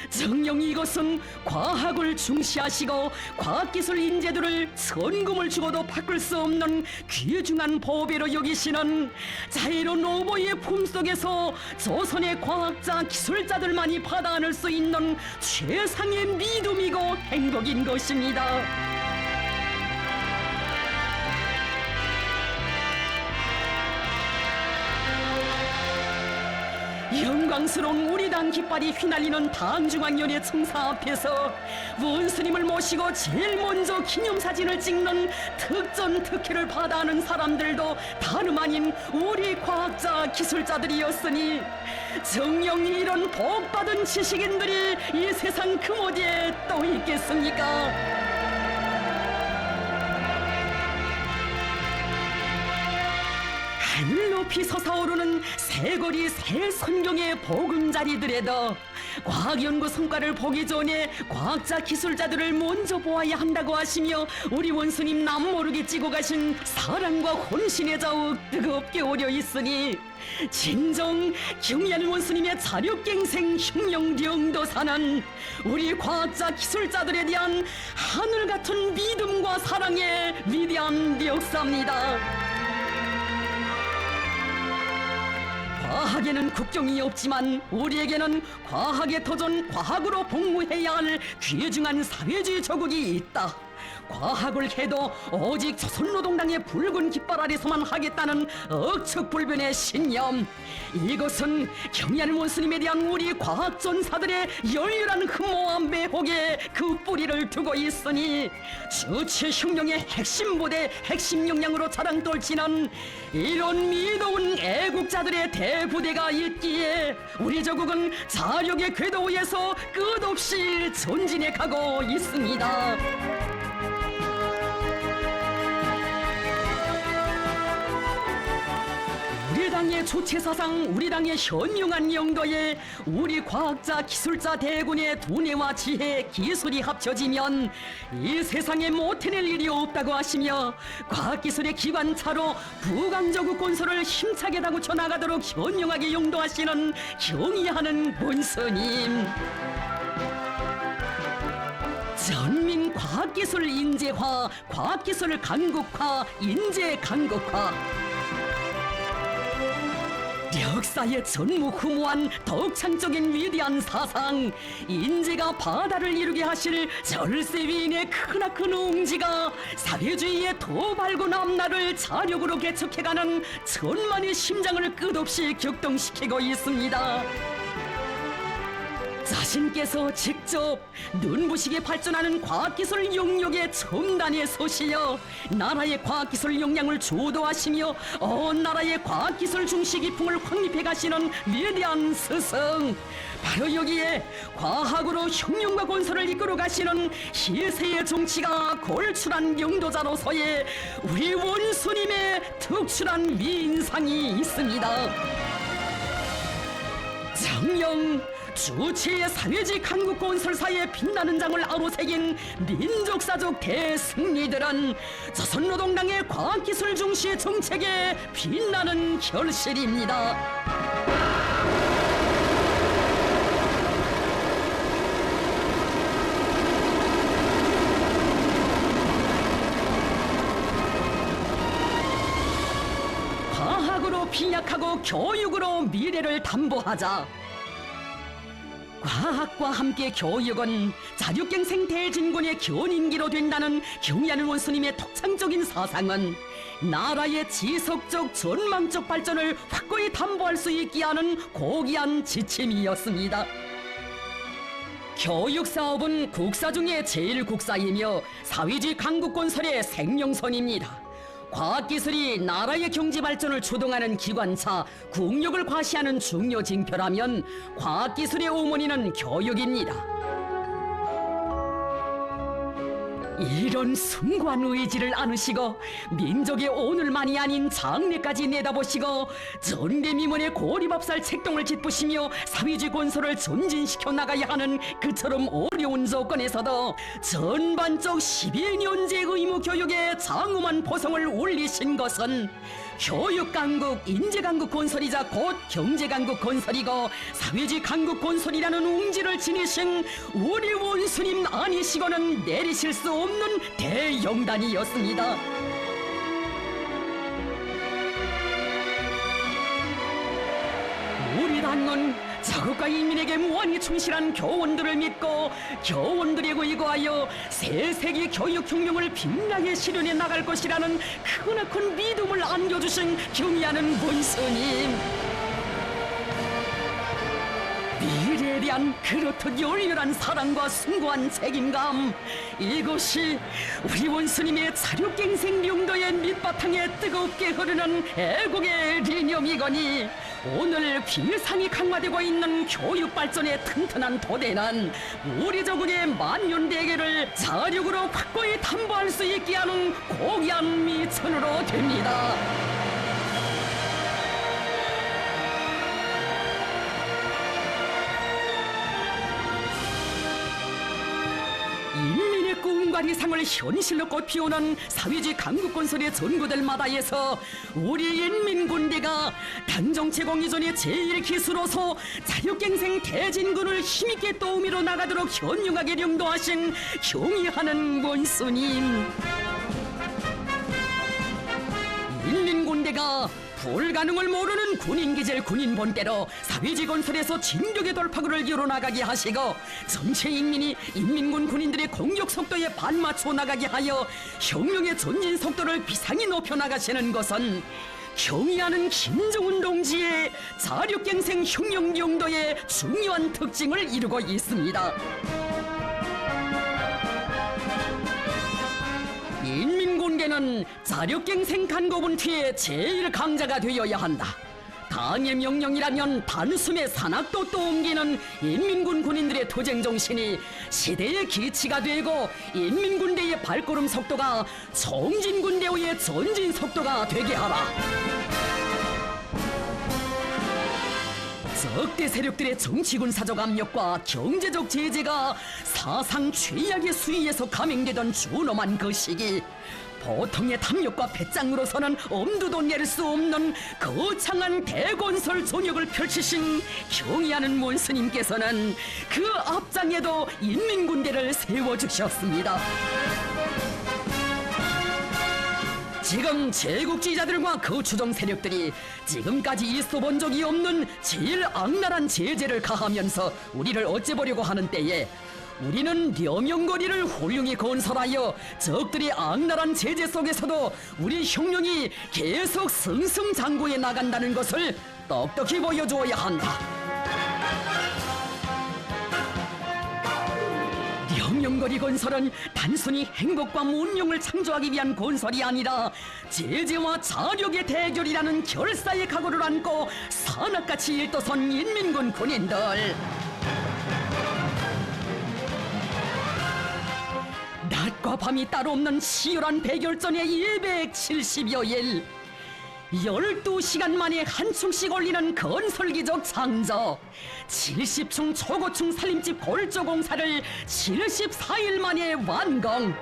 정녕 이것은 과학을 중시하시고 과학기술 인재들을 선금을 주고도 바꿀 수 없는 귀중한 보배로 여기시는 자유로운 노보의 품속에서 조선의 과학자, 기술자들만이 받아 안을 수 있는 최상의 믿음이고 행복인 것입니다. 영광스러운 우리 당 깃발이 휘날리는 당중앙위원회 청사 앞에서 원수님을 모시고 제일 먼저 기념사진을 찍는 특전 특혜를 받아하는 사람들도 다름 아닌 우리 과학자, 기술자들이었으니 정녕 이런 복받은 지식인들이 이 세상 그 어디에 또 있겠습니까? 하늘 높이 솟아오르는 새거리 새 선경의 보금자리들에도 과학연구 성과를 보기 전에 과학자, 기술자들을 먼저 보아야 한다고 하시며 우리 원수님 남모르게 찌고 가신 사랑과 혼신의 자욱 뜨겁게 오려 있으니 진정 경의하는 원수님의 자력갱생 혁명 영도사는 우리 과학자, 기술자들에 대한 하늘 같은 믿음과 사랑의 위대한 역사입니다. 과학에는 국경이 없지만 우리에게는 과학의 터전, 과학으로 복무해야 할 귀중한 사회주의 조국이 있다. 과학을 해도 오직 조선노동당의 붉은 깃발 아래서만 하겠다는 억측불변의 신념, 이것은 경의하는 원수님에 대한 우리 과학전사들의 열렬한 흠모와 매혹에 그 뿌리를 두고 있으니 주체혁명의 핵심 부대, 핵심 역량으로 자랑 떨치는 이런 미도운 애국자들의 대부대가 있기에 우리 조국은 자력의 궤도 위에서 끝없이 전진해 가고 있습니다. 당의 주체사상, 우리 당의 현명한 영도에 우리 과학자 기술자 대군의 두뇌와 지혜 기술이 합쳐지면 이 세상에 못해낼 일이 없다고 하시며 과학기술의 기관차로 부강저국 건설을 힘차게 다구쳐 나가도록 현명하게 용도하시는 경의하는 본스님. 전민 과학기술 인재화, 과학기술 강국화, 인재 강국화. 역사의 전무후무한 덕창적인 위대한 사상, 인재가 바다를 이루게 하실 절세 위인의 크나큰 웅지가 사회주의의 도발고 남나를 자력으로 개척해가는 천만의 심장을 끝없이 격동시키고 있습니다. 자신께서 직접 눈부시게 발전하는 과학기술 용역의 첨단에 서시여 나라의 과학기술 역량을 주도하시며 온 나라의 과학기술 중시기풍을 확립해 가시는 위대한 스승, 바로 여기에 과학으로 혁명과 건설을 이끌어 가시는 시세의 정치가 골출한 영도자로서의 우리 원수님의 특출한 위인상이 있습니다. 정령 주체의 사회주의 강국 건설사의 빛나는 장을 아로새긴 민족사적 대승리들은 조선노동당의 과학기술 중시 정책의 빛나는 결실입니다. 과학으로 비약하고 교육으로 미래를 담보하자. 과학과 함께 교육은 자력갱생 대진군의 견인기로 된다는 경의하는 원수님의 독창적인 사상은 나라의 지속적 전망적 발전을 확고히 담보할 수 있게 하는 고귀한 지침이었습니다. 교육사업은 국사 중에 제일 국사이며 사회주의 강국 건설의 생명선입니다. 과학기술이 나라의 경제발전을 주동하는 기관차, 국력을 과시하는 중요 징표라면 과학기술의 어머니는 교육입니다. 이런 숭고한 의지를 안으시고 민족의 오늘만이 아닌 장래까지 내다보시고 전대미문의 고리밥살 책동을 짚으시며 사회주의 건설을 전진시켜 나가야 하는 그처럼 어려운 조건에서도 전반적 12년제 의무 교육에 장엄한 보성을 올리신 것은 교육강국, 인재강국 건설이자 곧 경제강국 건설이고 사회주의 강국 건설이라는 웅지를 지니신 우리 원수님 아니시고는 내리실 수 없는 대영단이었습니다. 우리 당은 자국과 인민에게 무한히 충실한 교원들을 믿고 교원들에 의거하여 새세기 교육혁명을 빛나게 실현해 나갈 것이라는 크나큰 믿음을 안겨주신 경의하는 본스님. 미래에 대한 그렇듯 열렬한 사랑과 숭고한 책임감, 이것이 우리 원수님의 자력갱생 용도의 밑바탕에 뜨겁게 흐르는 애국의 리념이거니 오늘 비상이 강화되고 있는 교육발전의 튼튼한 토대는 우리 조국의 만년대계를 자력으로 확고히 담보할 수 있게 하는 고귀한 미천으로 됩니다. 인민의 꿈과理想을 현실로 꽃피우는 사회주의 강국 건설의 전구들 마다에서 우리 인민군대가 당정체공 이전의 제1기수로서 자력갱생 대진군을 힘있게 떠오미러 나가도록 현명하게 령도하신 경의하는 원수님. 인민군대가 불가능을 모르는 군인기질 군인본대로 사회주의 건설에서 진격의 돌파구를 이뤄나가게 하시고 전체 인민이 인민군 군인들의 공격 속도에 반맞춰 나가게 하여 혁명의 전진 속도를 비상히 높여나가시는 것은 경의하는 김정은 동지의 자력갱생 혁명 용도의 중요한 특징을 이루고 있습니다. 인민군대는 자력갱생 간고분투의 제일 강자가 되어야 한다. 당의 명령이라면 단숨에 산악도 또 옮기는 인민군 군인들의 투쟁 정신이 시대의 기치가 되고 인민군대의 발걸음 속도가 청진군대의 전진 속도가 되게 하라. 적대 세력들의 정치군 사적 압력과 경제적 제재가 사상 최악의 수위에서 감행되던 준엄한 그 시기, 보통의 탐욕과 배짱으로서는 엄두도 낼 수 없는 거창한 대건설 전역을 펼치신 경의하는 원스님께서는 그 앞장에도 인민군대를 세워주셨습니다. 지금 제국주의자들과 거추종 세력들이 지금까지 있어본 적이 없는 제일 악랄한 제재를 가하면서 우리를 어째보려고 하는 때에 우리는 려명거리를 훌륭히 건설하여 적들이 악랄한 제재 속에서도 우리 혁명이 계속 승승장구해 나간다는 것을 똑똑히 보여주어야 한다. 려명거리 건설은 단순히 행복과 문명을 창조하기 위한 건설이 아니라 제재와 자력의 대결이라는 결사의 각오를 안고 산악같이 일떠선 인민군 군인들, 낮과 밤이 따로 없는 치열한 대결전의 270여일, 12시간 만에 한 층씩 올리는 건설기적 창조, 70층 초고층 살림집 골조 공사를 74일 만에 완공.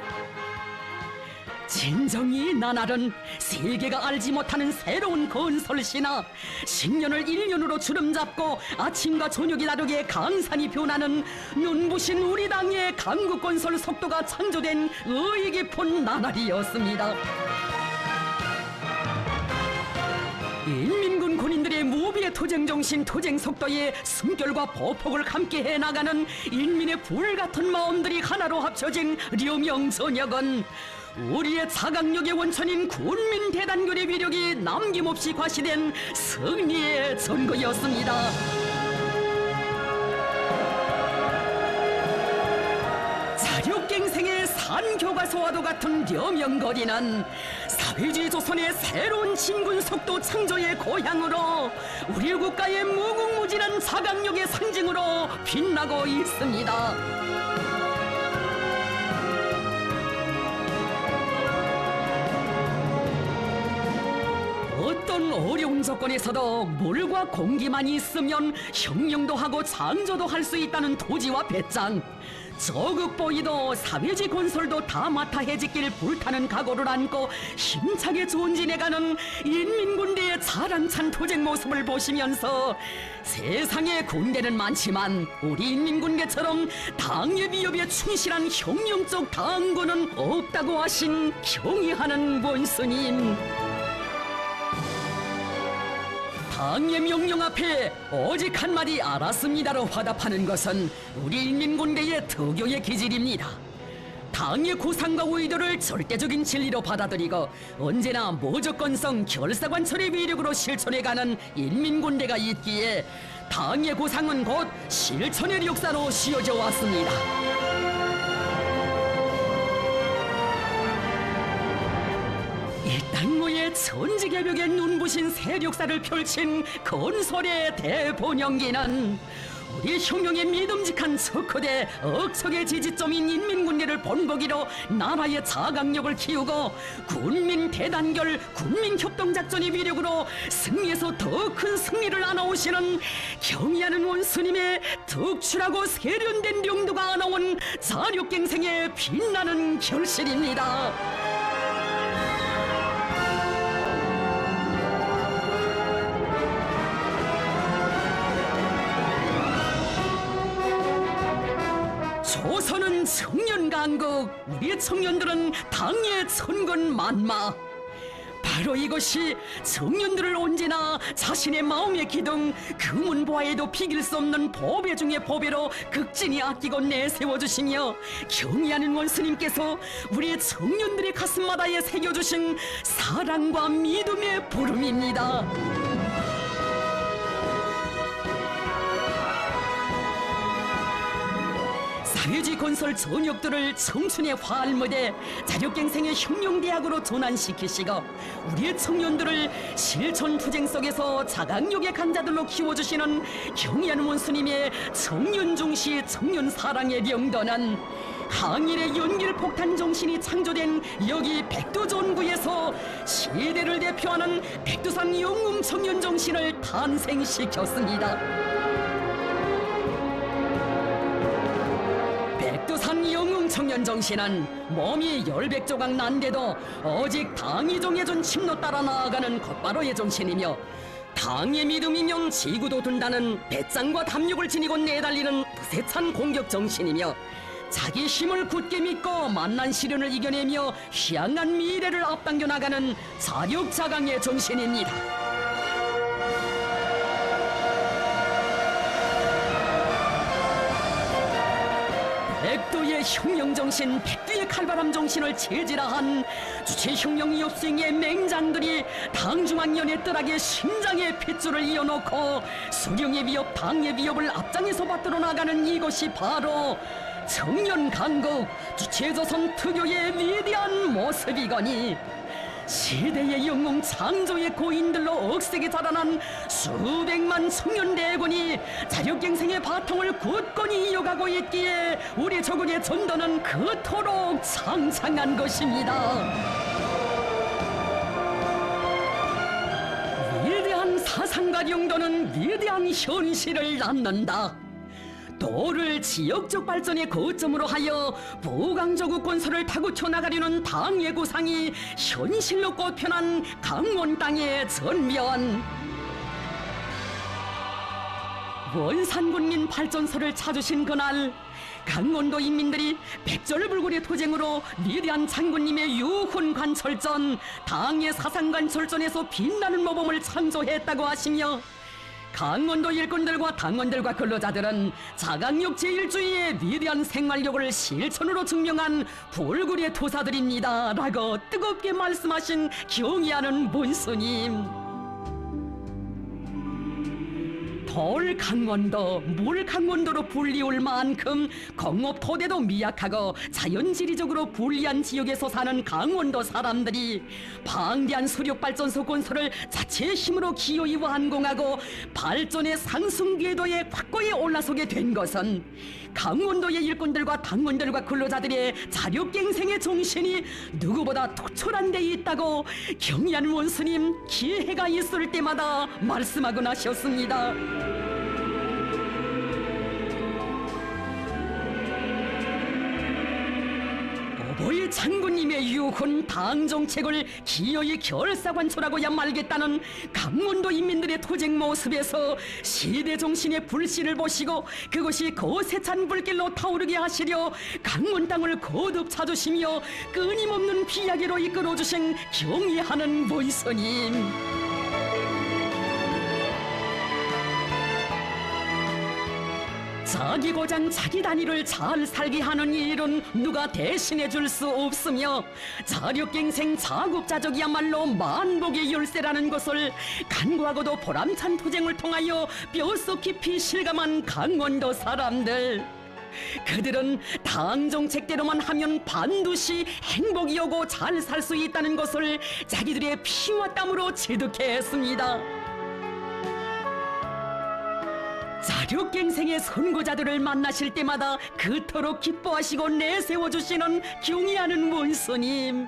진정이 나날은 세계가 알지 못하는 새로운 건설 신화, 10년을 1년으로 주름잡고 아침과 저녁이 다르게 강산이 변하는 눈부신 우리 당의 강국 건설 속도가 창조된 의의 깊은 나날이었습니다. 인민군 군인들의 무비의 투쟁 정신, 투쟁 속도에 숨결과 보폭을 함께 해나가는 인민의 불같은 마음들이 하나로 합쳐진 려명전역은 우리의 자강력의 원천인 군민 대단결의 위력이 남김없이 과시된 승리의 전거였습니다. 자력갱생의 산교과서와도 같은 려명거리는 사회주의 조선의 새로운 진군 속도 창조의 고향으로 우리 국가의 무궁무진한 자강력의 상징으로 빛나고 있습니다. 어떤 어려운 조건에서도 물과 공기만 있으면 혁명도 하고 창조도 할 수 있다는 토지와 배짱, 저극보이도 사회주의 건설도 다 맡아 해지길 불타는 각오를 안고 힘차게 전진해가는 인민군대의 자랑찬 투쟁 모습을 보시면서 세상에 군대는 많지만 우리 인민군대처럼 당의 위협에 충실한 혁명적 당군은 없다고 하신 경의하는 원스님, 당의 명령 앞에 오직 한마디 알았습니다로 화답하는 것은 우리 인민군대의 특유의 기질입니다. 당의 구상과 의도를 절대적인 진리로 받아들이고 언제나 무조건성 결사관철의 위력으로 실천해가는 인민군대가 있기에 당의 구상은 곧 실천의 역사로 씌워져 왔습니다. 이 땅모의 천지개벽의 눈부신 세력사를 펼친 건설의 대본영기는 우리 혁명의 믿음직한 척후대 억척의 지지점인 인민군대를 본보기로 나라의 자강력을 키우고 군민 대단결 군민협동작전의 위력으로 승리에서 더 큰 승리를 안아오시는 경의하는 원스님의 특출하고 세련된 용도가 안아온 자력갱생의 빛나는 결실입니다. 조선은 청년강국, 우리의 청년들은 당의 천군만마. 바로 이것이 청년들을 언제나 자신의 마음의 기둥, 금은보화에도 비길 수 없는 보배 중의 보배로 극진히 아끼고 내세워주시며 경의하는 원스님께서 우리 청년들의 가슴마다에 새겨주신 사랑과 믿음의 부름입니다. 사회주의 건설 전역들을 청춘의 활무대 자력갱생의 혁명대학으로 전환시키시고 우리의 청년들을 실천투쟁 속에서 자강력의 간자들로 키워주시는 경의하는 원수님의 청년중시 청년사랑의 명도는 항일의 연길폭탄 정신이 창조된 여기 백두전구에서 시대를 대표하는 백두산 영웅 청년 정신을 탄생시켰습니다. 백두산 영웅 청년 정신은 몸이 열백조각 난데도 오직 당이 정해준 침로 따라 나아가는 곧바로의 정신이며 당의 믿음이면 지구도 둔다는 배짱과 담력을 지니고 내달리는 부세찬 공격 정신이며 자기 힘을 굳게 믿고 만난 시련을 이겨내며 희망한 미래를 앞당겨 나가는 자력자강의 정신입니다. 백두의 혁명정신, 백두의 칼바람 정신을 체질화한 주체혁명 엽생의 맹장들이 당중앙연의 뜰하게 심장의 핏줄을 이어놓고 수령의 위협, 당의 위협을 앞장에서 받들어 나가는 이것이 바로 청년 강국 주체조선 특유의 위대한 모습이거니 시대의 영웅 창조의 고인들로 억세게 자라난 수백만 청년 대군이 자력갱생의 바통을 굳건히 이어가고 있기에 우리 조국의 전도는 그토록 창창한 것입니다. 위대한 사상과 용도는 위대한 현실을 낳는다. 도를 지역적 발전의 거점으로 하여 부강조국 건설을 타구쳐 나가려는 당의 구상이 현실로 꽃펴난 강원 땅의 전면. 원산군민 발전소를 찾으신 그날 강원도 인민들이 백절불굴의 투쟁으로 위대한 장군님의 유훈 관철전, 당의 사상 관철전에서 빛나는 모범을 창조했다고 하시며 강원도 일꾼들과 당원들과 근로자들은 자강력 제1주의의 위대한 생활력을 실천으로 증명한 불굴의 투사들입니다 라고 뜨겁게 말씀하신 경의하는 문스님. 돌 강원도, 물 강원도로 불리울 만큼 공업 토대도 미약하고 자연지리적으로 불리한 지역에서 사는 강원도 사람들이 방대한 수력발전소 건설을 자체의 힘으로 기어이 완공하고 발전의 상승 궤도에 확고히 올라서게 된 것은 강원도의 일꾼들과 당원들과 근로자들의 자력갱생의 정신이 누구보다 투철한 데 있다고 경의하는 원수님 기회가 있을 때마다 말씀하곤 하셨습니다. 오보의 장군님의 유훈 당정책을 기어이 결사관철하고야 말겠다는 강원도 인민들의 투쟁 모습에서 시대정신의 불씨를 보시고 그것이 거세찬 불길로 타오르게 하시려 강원 땅을 거듭 찾으시며 끊임없는 비약으로 이끌어주신 경의하는 원수님. 자기 고장 자기 단위를 잘 살게 하는 일은 누가 대신해 줄 수 없으며 자력갱생 자급자족이야말로 만복의 열쇠라는 것을 간구하고도 보람찬 투쟁을 통하여 뼛속 깊이 실감한 강원도 사람들. 그들은 당 정책대로만 하면 반드시 행복이 오고 잘 살 수 있다는 것을 자기들의 피와 땀으로 체득했습니다. 자력갱생의 선구자들을 만나실 때마다 그토록 기뻐하시고 내세워주시는 경의하는 원수님.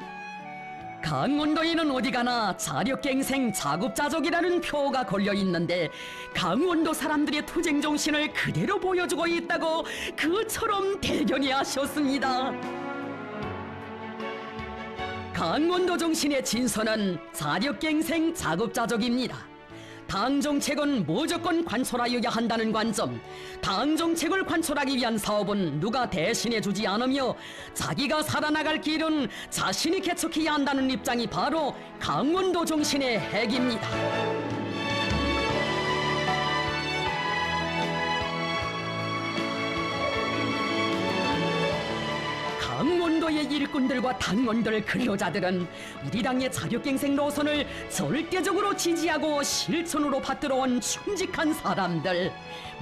강원도에는 어디 가나 자력갱생 자급자족이라는 표가 걸려있는데 강원도 사람들의 투쟁 정신을 그대로 보여주고 있다고 그처럼 대견히 하셨습니다. 강원도 정신의 진서는 자력갱생 자급자족입니다. 당정책은 무조건 관철하여야 한다는 관점, 당정책을 관철하기 위한 사업은 누가 대신해주지 않으며 자기가 살아나갈 길은 자신이 개척해야 한다는 입장이 바로 강원도 정신의 핵입니다. 강원도의 일꾼들과 당원들, 근로자들은 우리 당의 자력갱생 노선을 절대적으로 지지하고 실천으로 받들어온 충직한 사람들,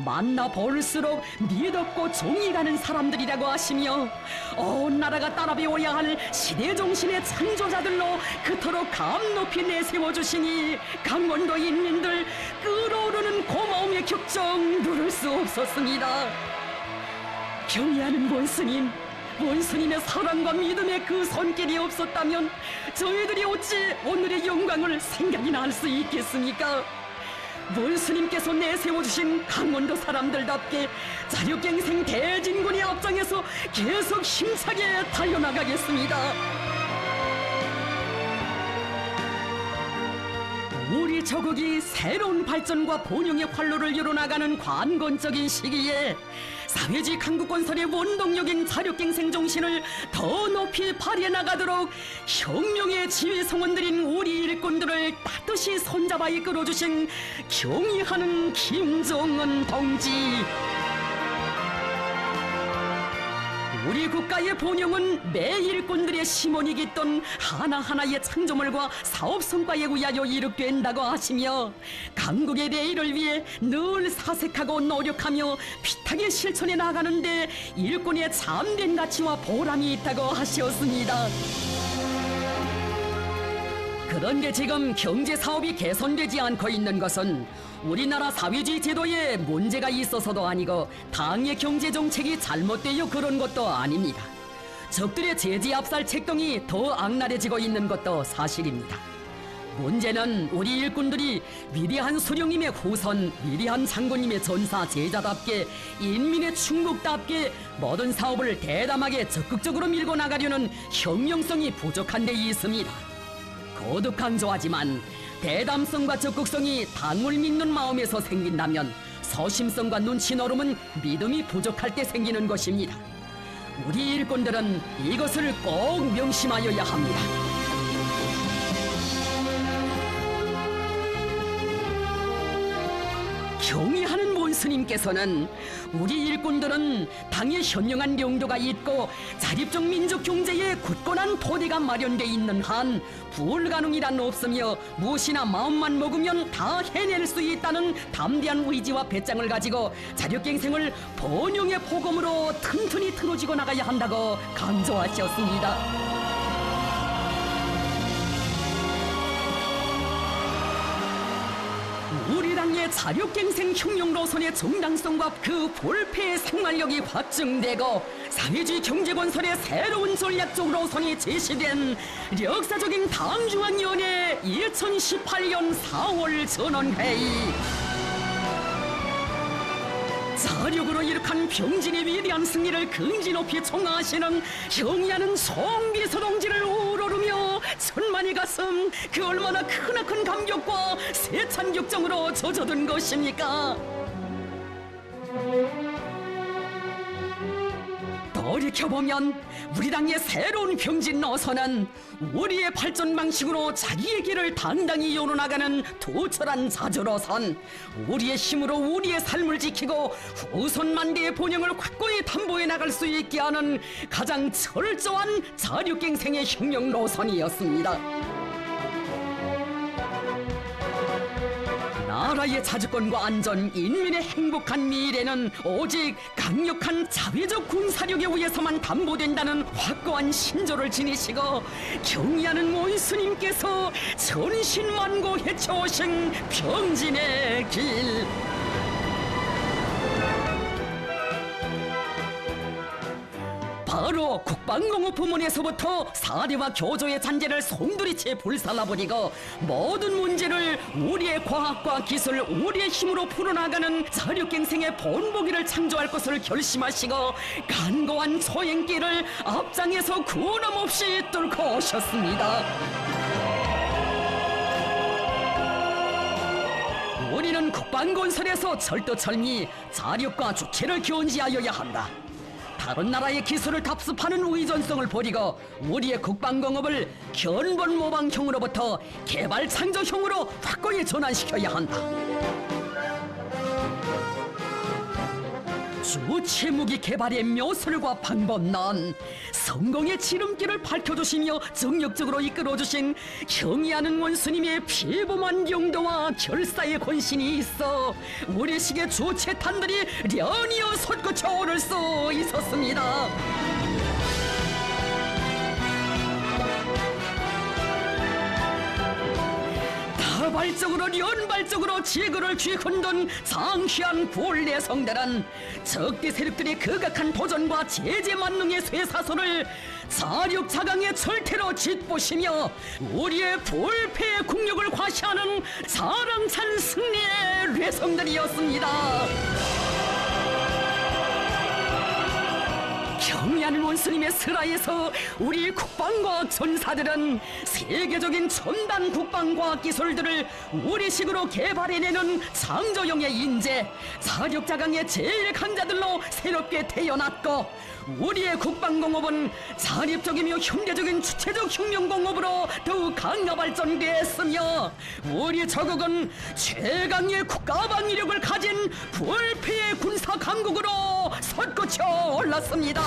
만나볼수록 믿었고 정이 가는 사람들이라고 하시며 온 나라가 따라 배워야 할 시대 정신의 창조자들로 그토록 감 높이 내세워주시니 강원도 인민들 끓어오르는 고마움의 격정 누를 수 없었습니다. 경의하는 원스님의 사랑과 믿음의 그 손길이 없었다면 저희들이 어찌 오늘의 영광을 생각이나 할 수 있겠습니까? 원스님께서 내세워주신 강원도 사람들답게 자력갱생 대진군의 앞장에서 계속 힘차게 달려나가겠습니다. 우리 조국이 새로운 발전과 번영의 활로를 열어나가는 관건적인 시기에 사회주의 강국 건설의 원동력인 자력갱생 정신을 더 높이 발휘해 나가도록 혁명의 지휘성원들인 우리 일꾼들을 따뜻이 손잡아 이끌어주신 경의하는 김정은 동지. 우리 국가의 번영은 매 일꾼들의 심원이 깃던 하나하나의 창조물과 사업 성과에 의하여 이룩된다고 하시며 강국의 내일을 위해 늘 사색하고 노력하며 핏하게 실천해 나가는데 일꾼의 참된 가치와 보람이 있다고 하셨습니다. 그런데 지금 경제 사업이 개선되지 않고 있는 것은 우리나라 사회주의 제도에 문제가 있어서도 아니고 당의 경제 정책이 잘못되어 그런 것도 아닙니다. 적들의 제지 압살 책동이 더 악랄해지고 있는 것도 사실입니다. 문제는 우리 일꾼들이 위대한 수령님의 후손, 위대한 장군님의 전사 제자답게 인민의 충국답게 모든 사업을 대담하게 적극적으로 밀고 나가려는 혁명성이 부족한 데 있습니다. 거듭 강조하지만 대담성과 적극성이 당을 믿는 마음에서 생긴다면 서심성과 눈치 노름은 믿음이 부족할 때 생기는 것입니다. 우리 일꾼들은 이것을 꼭 명심하여야 합니다. 경의하는 원스님께서는 우리 일꾼들은 당의 현명한 영도가 있고 자립적 민족 경제에 굳건한 토대가 마련돼 있는 한 불가능이란 없으며 무엇이나 마음만 먹으면 다 해낼 수 있다는 담대한 의지와 배짱을 가지고 자력갱생을 번영의 포검으로 튼튼히 틀어지고 나가야 한다고 강조하셨습니다. 우리 당의 자력갱생 혁명 노선의 정당성과 그 볼폐의 생활력이 확증되고 사회주의 경제건설의 새로운 전략적 노선이 제시된 역사적인 당중앙위원회 2018년 4월 전원회의, 자력으로 이룩한 병진의 위대한 승리를 긍지 높이 총하시는 경의하는 송비서 동지를 우러르며 천만의 가슴 그 얼마나 크나큰 감격과 세찬 격정으로 젖어든 것입니까? 돌이켜보면 우리 당의 새로운 병진 노선은 우리의 발전 방식으로 자기의 길을 당당히 열어나가는 투철한 자주로선, 우리의 힘으로 우리의 삶을 지키고 후손 만대의 번영을 확고히 담보해 나갈 수 있게 하는 가장 철저한 자력갱생의 혁명 노선이었습니다. 나라의 자주권과 안전, 인민의 행복한 미래는 오직 강력한 자회적 군사력에 의해서만 담보된다는 확고한 신조를 지니시고 경의하는 원수님께서 전신만고 헤쳐오신 병진의 길, 바로 국방공업 부문에서부터 사대와 교조의 잔재를 송두리째 불살라버리고 모든 문제를 우리의 과학과 기술, 우리의 힘으로 풀어나가는 자력갱생의 본보기를 창조할 것을 결심하시고 간고한 초행길을 앞장에서 구원함없이 뚫고 오셨습니다. 우리는 국방건설에서 철도철미, 자력과 주체를 견지하여야 한다. 다른 나라의 기술을 답습하는 의존성을 버리고 우리의 국방공업을 견본 모방형으로부터 개발 창조형으로 확고히 전환시켜야 한다. 주체무기 개발의 묘술과 방법론, 성공의 지름길을 밝혀주시며 정력적으로 이끌어주신 경의하는 원수님의 피범한 용도와 결사의 권신이 있어 우리 시계 주체탄들이 연이어 솟구쳐 오를 수 있었습니다. 다발적으로 연발적으로 지구를 쥐흔든 장시한 굴레 성대란 적대 세력들의 극악한 도전과 제재 만능의 쇠사슬을 사륙자강의 철퇴로 짓보시며 우리의 불패의 국력을 과시하는 사랑찬 승리의 뇌성들이었습니다. 경의하는 원수님의 슬하에서 우리 국방과학 전사들은 세계적인 첨단 국방과학 기술들을 우리식으로 개발해내는 창조용의 인재, 사력자강의 제일 강자들로 새롭게 태어났고 우리의 국방공업은 자립적이며 현대적인 주체적 혁명공업으로 더욱 강화 발전되었으며 우리 저국은 최강의 국가방 위력을 가진 불패의 군사 강국으로 솟구쳐 올랐습니다.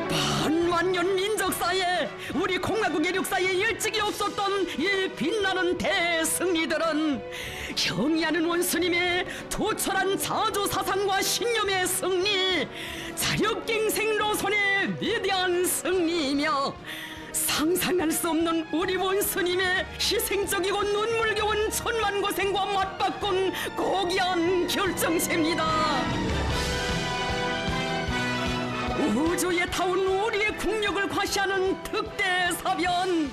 반만년 민족사에 우리 공화국의 역사에 일찍이 없었던 이 빛나는 대승리들은 경의하는 원수님의 투철한 자주사상과 신념의 승리, 자력갱생 노선의 위대한 승리이며 상상할 수 없는 우리 원수님의 희생적이고 눈물겨운 천만고생과 맞바꾼 고귀한 결정체입니다. 우주에 타온 우리의 국력을 과시하는 특대사변,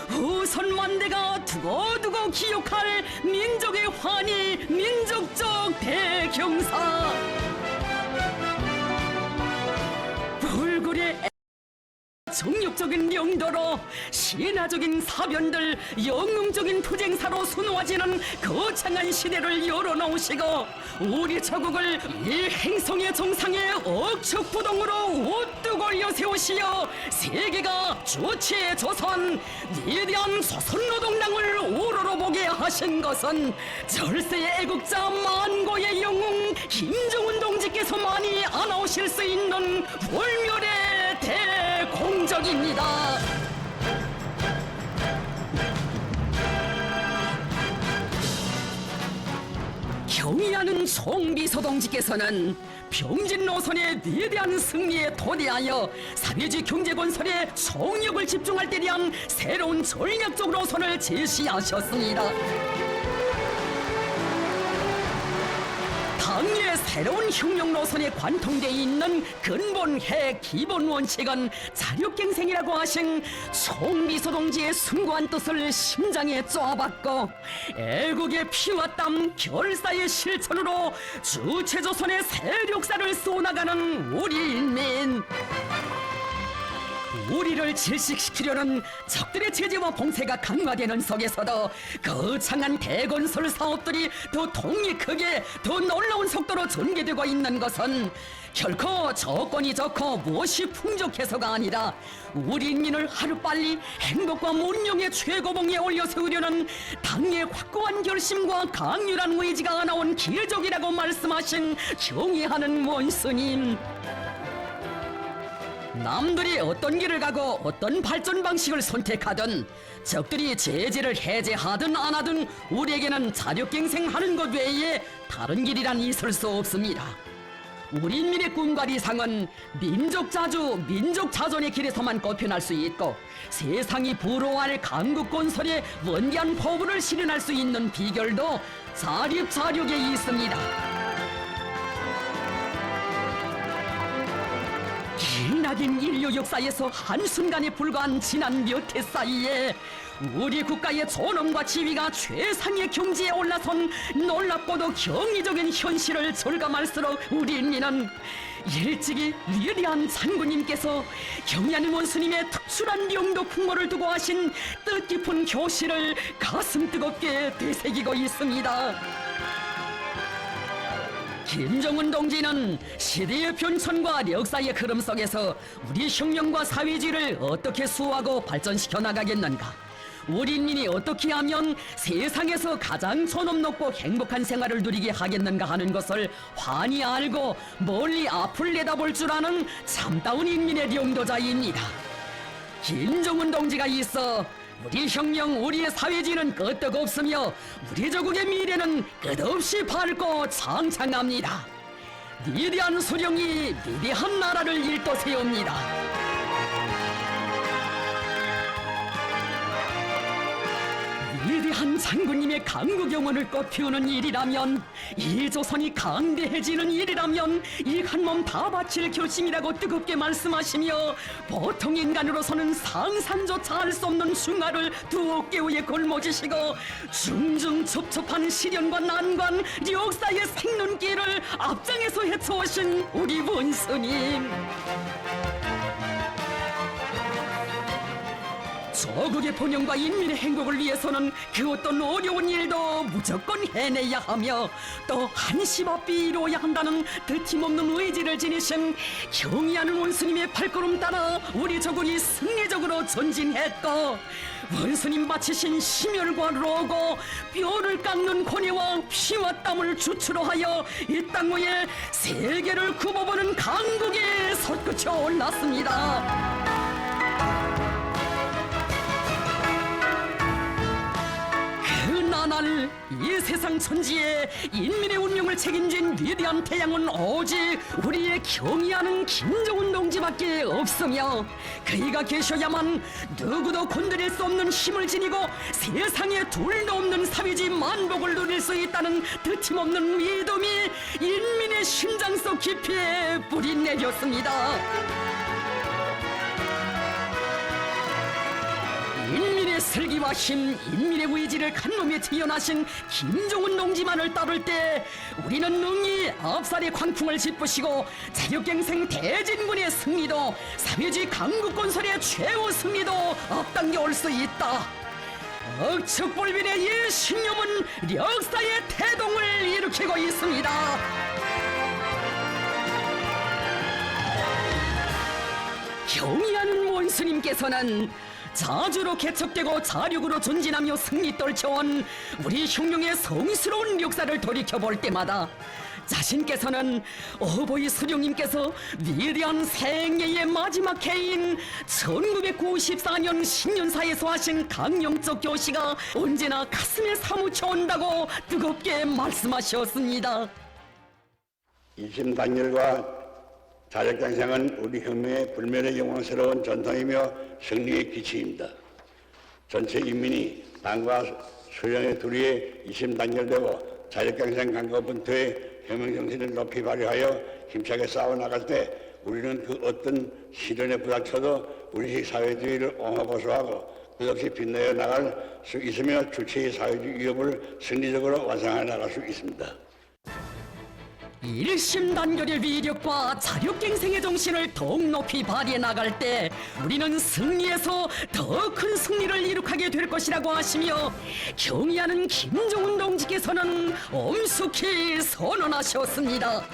후손만대가 두고두고 기억할 민족의 환희, 민족적 대경사, 불굴의 정력적인 용도로 신화적인 사변들, 영웅적인 투쟁사로 수놓아지는 거창한 시대를 열어놓으시고 우리 저국을 이 행성의 정상에 억척부동으로 우뚝 올려 세우시어 세계가 주체의 조선 위대한 조선노동당을 우러러보게 하신 것은 절세의 애국자 만고의 영웅 김정은 동지께서만이 안아오실 수 있는 불멸의 대공적입니다. 경의하는 송비서 동지께서는 병진 노선의 위대한 승리에 도대하여 사회주의 경제 건설에 총력을 집중할 때 대한 새로운 전략적 노선을 제시하셨습니다. 당의 새로운 혁명 노선에 관통되어 있는 근본핵 기본 원칙은 자력갱생이라고 하신 송비서 동지의 숭고한 뜻을 심장에 쪼아박고 애국의 피와 땀 결사의 실천으로 주체조선의 세력사를 쏘나가는 우리 인민, 우리를 질식시키려는 적들의 제재와 봉쇄가 강화되는 속에서도 거창한 대건설 사업들이 더 통이 크게 더 놀라운 속도로 전개되고 있는 것은 결코 조건이 좋고 무엇이 풍족해서가 아니라 우리 인민을 하루빨리 행복과 문명의 최고봉에 올려세우려는 당의 확고한 결심과 강렬한 의지가 나온 기적이라고 말씀하신 경의하는 원스님. 남들이 어떤 길을 가고 어떤 발전 방식을 선택하든 적들이 제재를 해제하든 안 하든 우리에게는 자력갱생하는 것 외에 다른 길이란 있을 수 없습니다. 우리 인민의 꿈과 이상은 민족자주, 민족자존의 길에서만 꼽혀날 수 있고 세상이 부러워할 강국건설의 원대한 포부를 실현할 수 있는 비결도 자립자력에 있습니다. 기나긴 인류 역사에서 한순간에 불과한 지난 몇 해 사이에 우리 국가의 존엄과 지위가 최상의 경지에 올라선 놀랍고도 경이적인 현실을 절감할수록 우리 인민은 일찍이 위대한 장군님께서 경의하는 원수님의 특출한 용도 풍모를 두고 하신 뜻깊은 교실을 가슴 뜨겁게 되새기고 있습니다. 김정은 동지는 시대의 변천과 역사의 흐름 속에서 우리 혁명과 사회주의를 어떻게 수호하고 발전시켜 나가겠는가? 우리 인민이 어떻게 하면 세상에서 가장 존엄 높고 행복한 생활을 누리게 하겠는가 하는 것을 환히 알고 멀리 앞을 내다볼 줄 아는 참다운 인민의 용도자입니다. 김정은 동지가 있어 우리 혁명, 우리의 사회주의는 끄떡없으며 우리 조국의 미래는 끝없이 밝고 창창합니다. 위대한 수령이 위대한 나라를 일떠세웁니다. 위대한 장군님의 강국 영혼을 꽃피우는 일이라면, 이 조선이 강대해지는 일이라면 이 한 몸 다 바칠 결심이라고 뜨겁게 말씀하시며 보통 인간으로서는 상상조차 할 수 없는 중화를 두 어깨 위에 걸머지시고 중중첩첩한 시련과 난관, 역사의 생눈길을 앞장에서 헤쳐오신 우리 원수님, 조국의 번영과 인민의 행복을 위해서는 그 어떤 어려운 일도 무조건 해내야 하며 또 한시바삐 이루어야 한다는 드팀없는 의지를 지니신 경의하는 원수님의 발걸음 따라 우리 조국이 승리적으로 전진했고, 원수님 바치신 심혈과 로고 뼈를 깎는 고뇌와 피와 땀을 주추로 하여 이 땅 위에 세계를 굽어보는 강국이 솟구쳐 올랐습니다. 그날 이 세상 천지에 인민의 운명을 책임진 위대한 태양은 오직 우리의 경의하는 김정은 동지밖에 없으며, 그이가 계셔야만 누구도 건드릴 수 없는 힘을 지니고 세상에 둘도 없는 사회주의 만복을 누릴 수 있다는 드침없는 믿음이 인민의 심장 속 깊이에 뿌리 내렸습니다. 인민의 슬기와 힘, 인민의 의지를 간몸에 태어나신 김정은 동지만을 따를 때 우리는 능히 앞살의 광풍을 짚으시고 자력갱생 대진군의 승리도, 사회주의 강국 건설의 최후 승리도 앞당겨 올 수 있다. 억측불변의 이 신념은 역사의 태동을 일으키고 있습니다. 경의하는 원수님께서는 자주로 개척되고 자력으로 전진하며 승리 떨쳐온 우리 혁명의 성스러운 역사를 돌이켜볼 때마다 자신께서는 어버이 수령님께서 위대한 생애의 마지막 해인 1994년 신년사에서 하신 강령적 교시가 언제나 가슴에 사무쳐 온다고 뜨겁게 말씀하셨습니다. 이심단열과 자력갱생은 우리 혁명의 불멸의 영광스러운 전통이며 승리의 기치입니다. 전체 인민이 당과 수령의 도리에 이심단열되고 자력갱생 강구분투의 혁명정신을 높이 발휘하여 힘차게 싸워나갈 때 우리는 그 어떤 시련에 부닥쳐도 우리 사회주의를 옹호보수하고 끝없이 빛내어 나갈 수 있으며 주체의 사회주의 위협을 승리적으로 완성해 나갈 수 있습니다. 일심단결의 위력과 자력갱생의 정신을 더욱 높이 발휘해 나갈 때 우리는 승리에서 더 큰 승리를 이룩하게 될 것이라고 하시며, 경의하는 김정은 동지께서는 엄숙히 선언하셨습니다.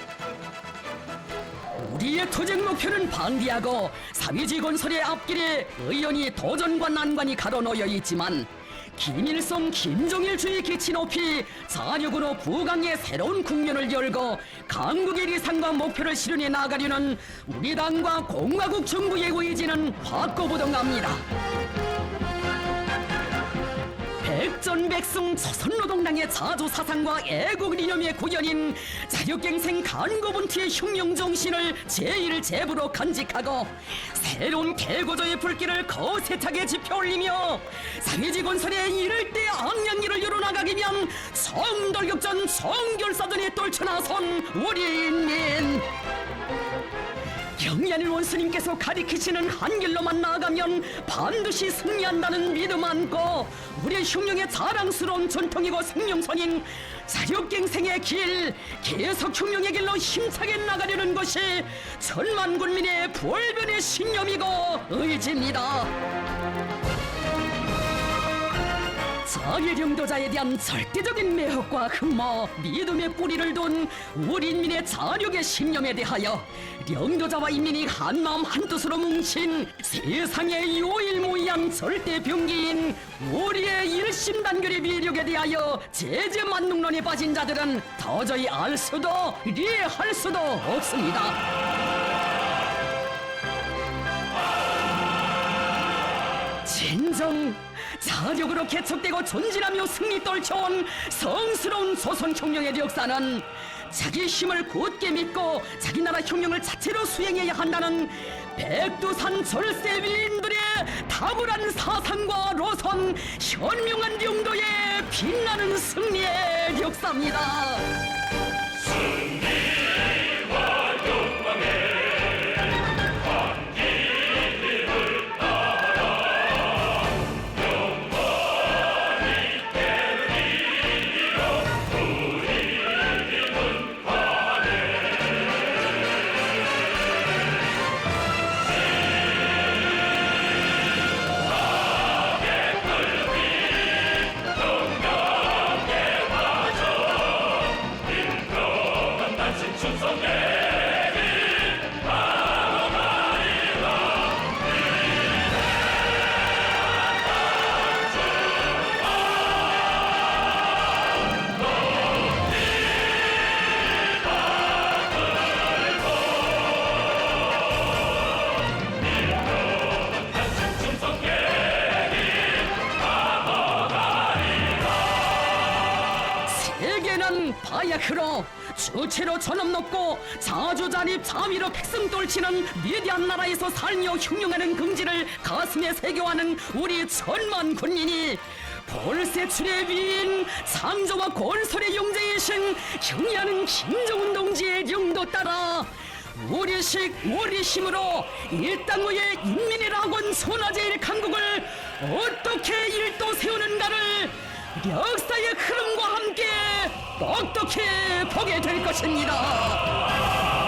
우리의 투쟁 목표는 방대하고 사회주의 건설의 앞길에 의연히 도전과 난관이 가로놓여 있지만, 김일성, 김정일주의 기치 높이 자력으로 부강의 새로운 국면을 열고 강국의 리상과 목표를 실현해 나가려는 우리 당과 공화국 정부의 의지는 확고부동합니다. 백전백승 조선노동당의 자주사상과 애국이념의 구현인 자력갱생 간고분투의 혁명정신을 제1제부로 간직하고 새로운 개고조의 불길을 거세차게 지펴올리며 사회주의 건설에 이를 때 악량기를 이뤄나가기 위한 성돌격전 성결사전에 떨쳐나선 우리 인민, 경의하는 원수님께서 가리키시는 한 길로만 나아가면 반드시 승리한다는 믿음 안고 우리의 혁명의 자랑스러운 전통이고 생명선인 자력갱생의 길, 계속 혁명의 길로 힘차게 나가려는 것이 천만 군민의 불변의 신념이고 의지입니다. 사리 령도자에 대한 절대적인 매혹과 흠모, 믿음의 뿌리를 둔 우리 인민의 자력의 신념에 대하여 령도자와 인민이 한마음 한뜻으로 뭉친 세상의 유일무이한 절대 병기인 우리의 일심단결의 위력에 대하여 제재만능론에 빠진 자들은 도저히 알 수도 이해할 수도 없습니다. 진정 자력으로 개척되고 존진하며 승리 떨쳐온 성스러운 조선혁명의 역사는 자기 힘을 굳게 믿고 자기 나라 혁명을 자체로 수행해야 한다는 백두산 절세 위인들의 탁월한 사상과 로선, 현명한 용도의 빛나는 승리의 역사입니다. 승리와 영광의 세계는 바야흐로 주체로 전업 높고 자주자립 자위로 백성 떨치는 위대한 나라에서 살며 흉흉하는 긍지를 가슴에 새겨하는 우리 천만 군민이 볼세출의 위인 창조와 건설의 영재이신 형이하는 김정은 동지의 영도 따라 우리식 우리 힘으로 일당의 인민이라곤 손아제일 강국을 어떻게 일도 세우는가를 역사의 흐름과 함께 똑똑히 보게 될 것입니다.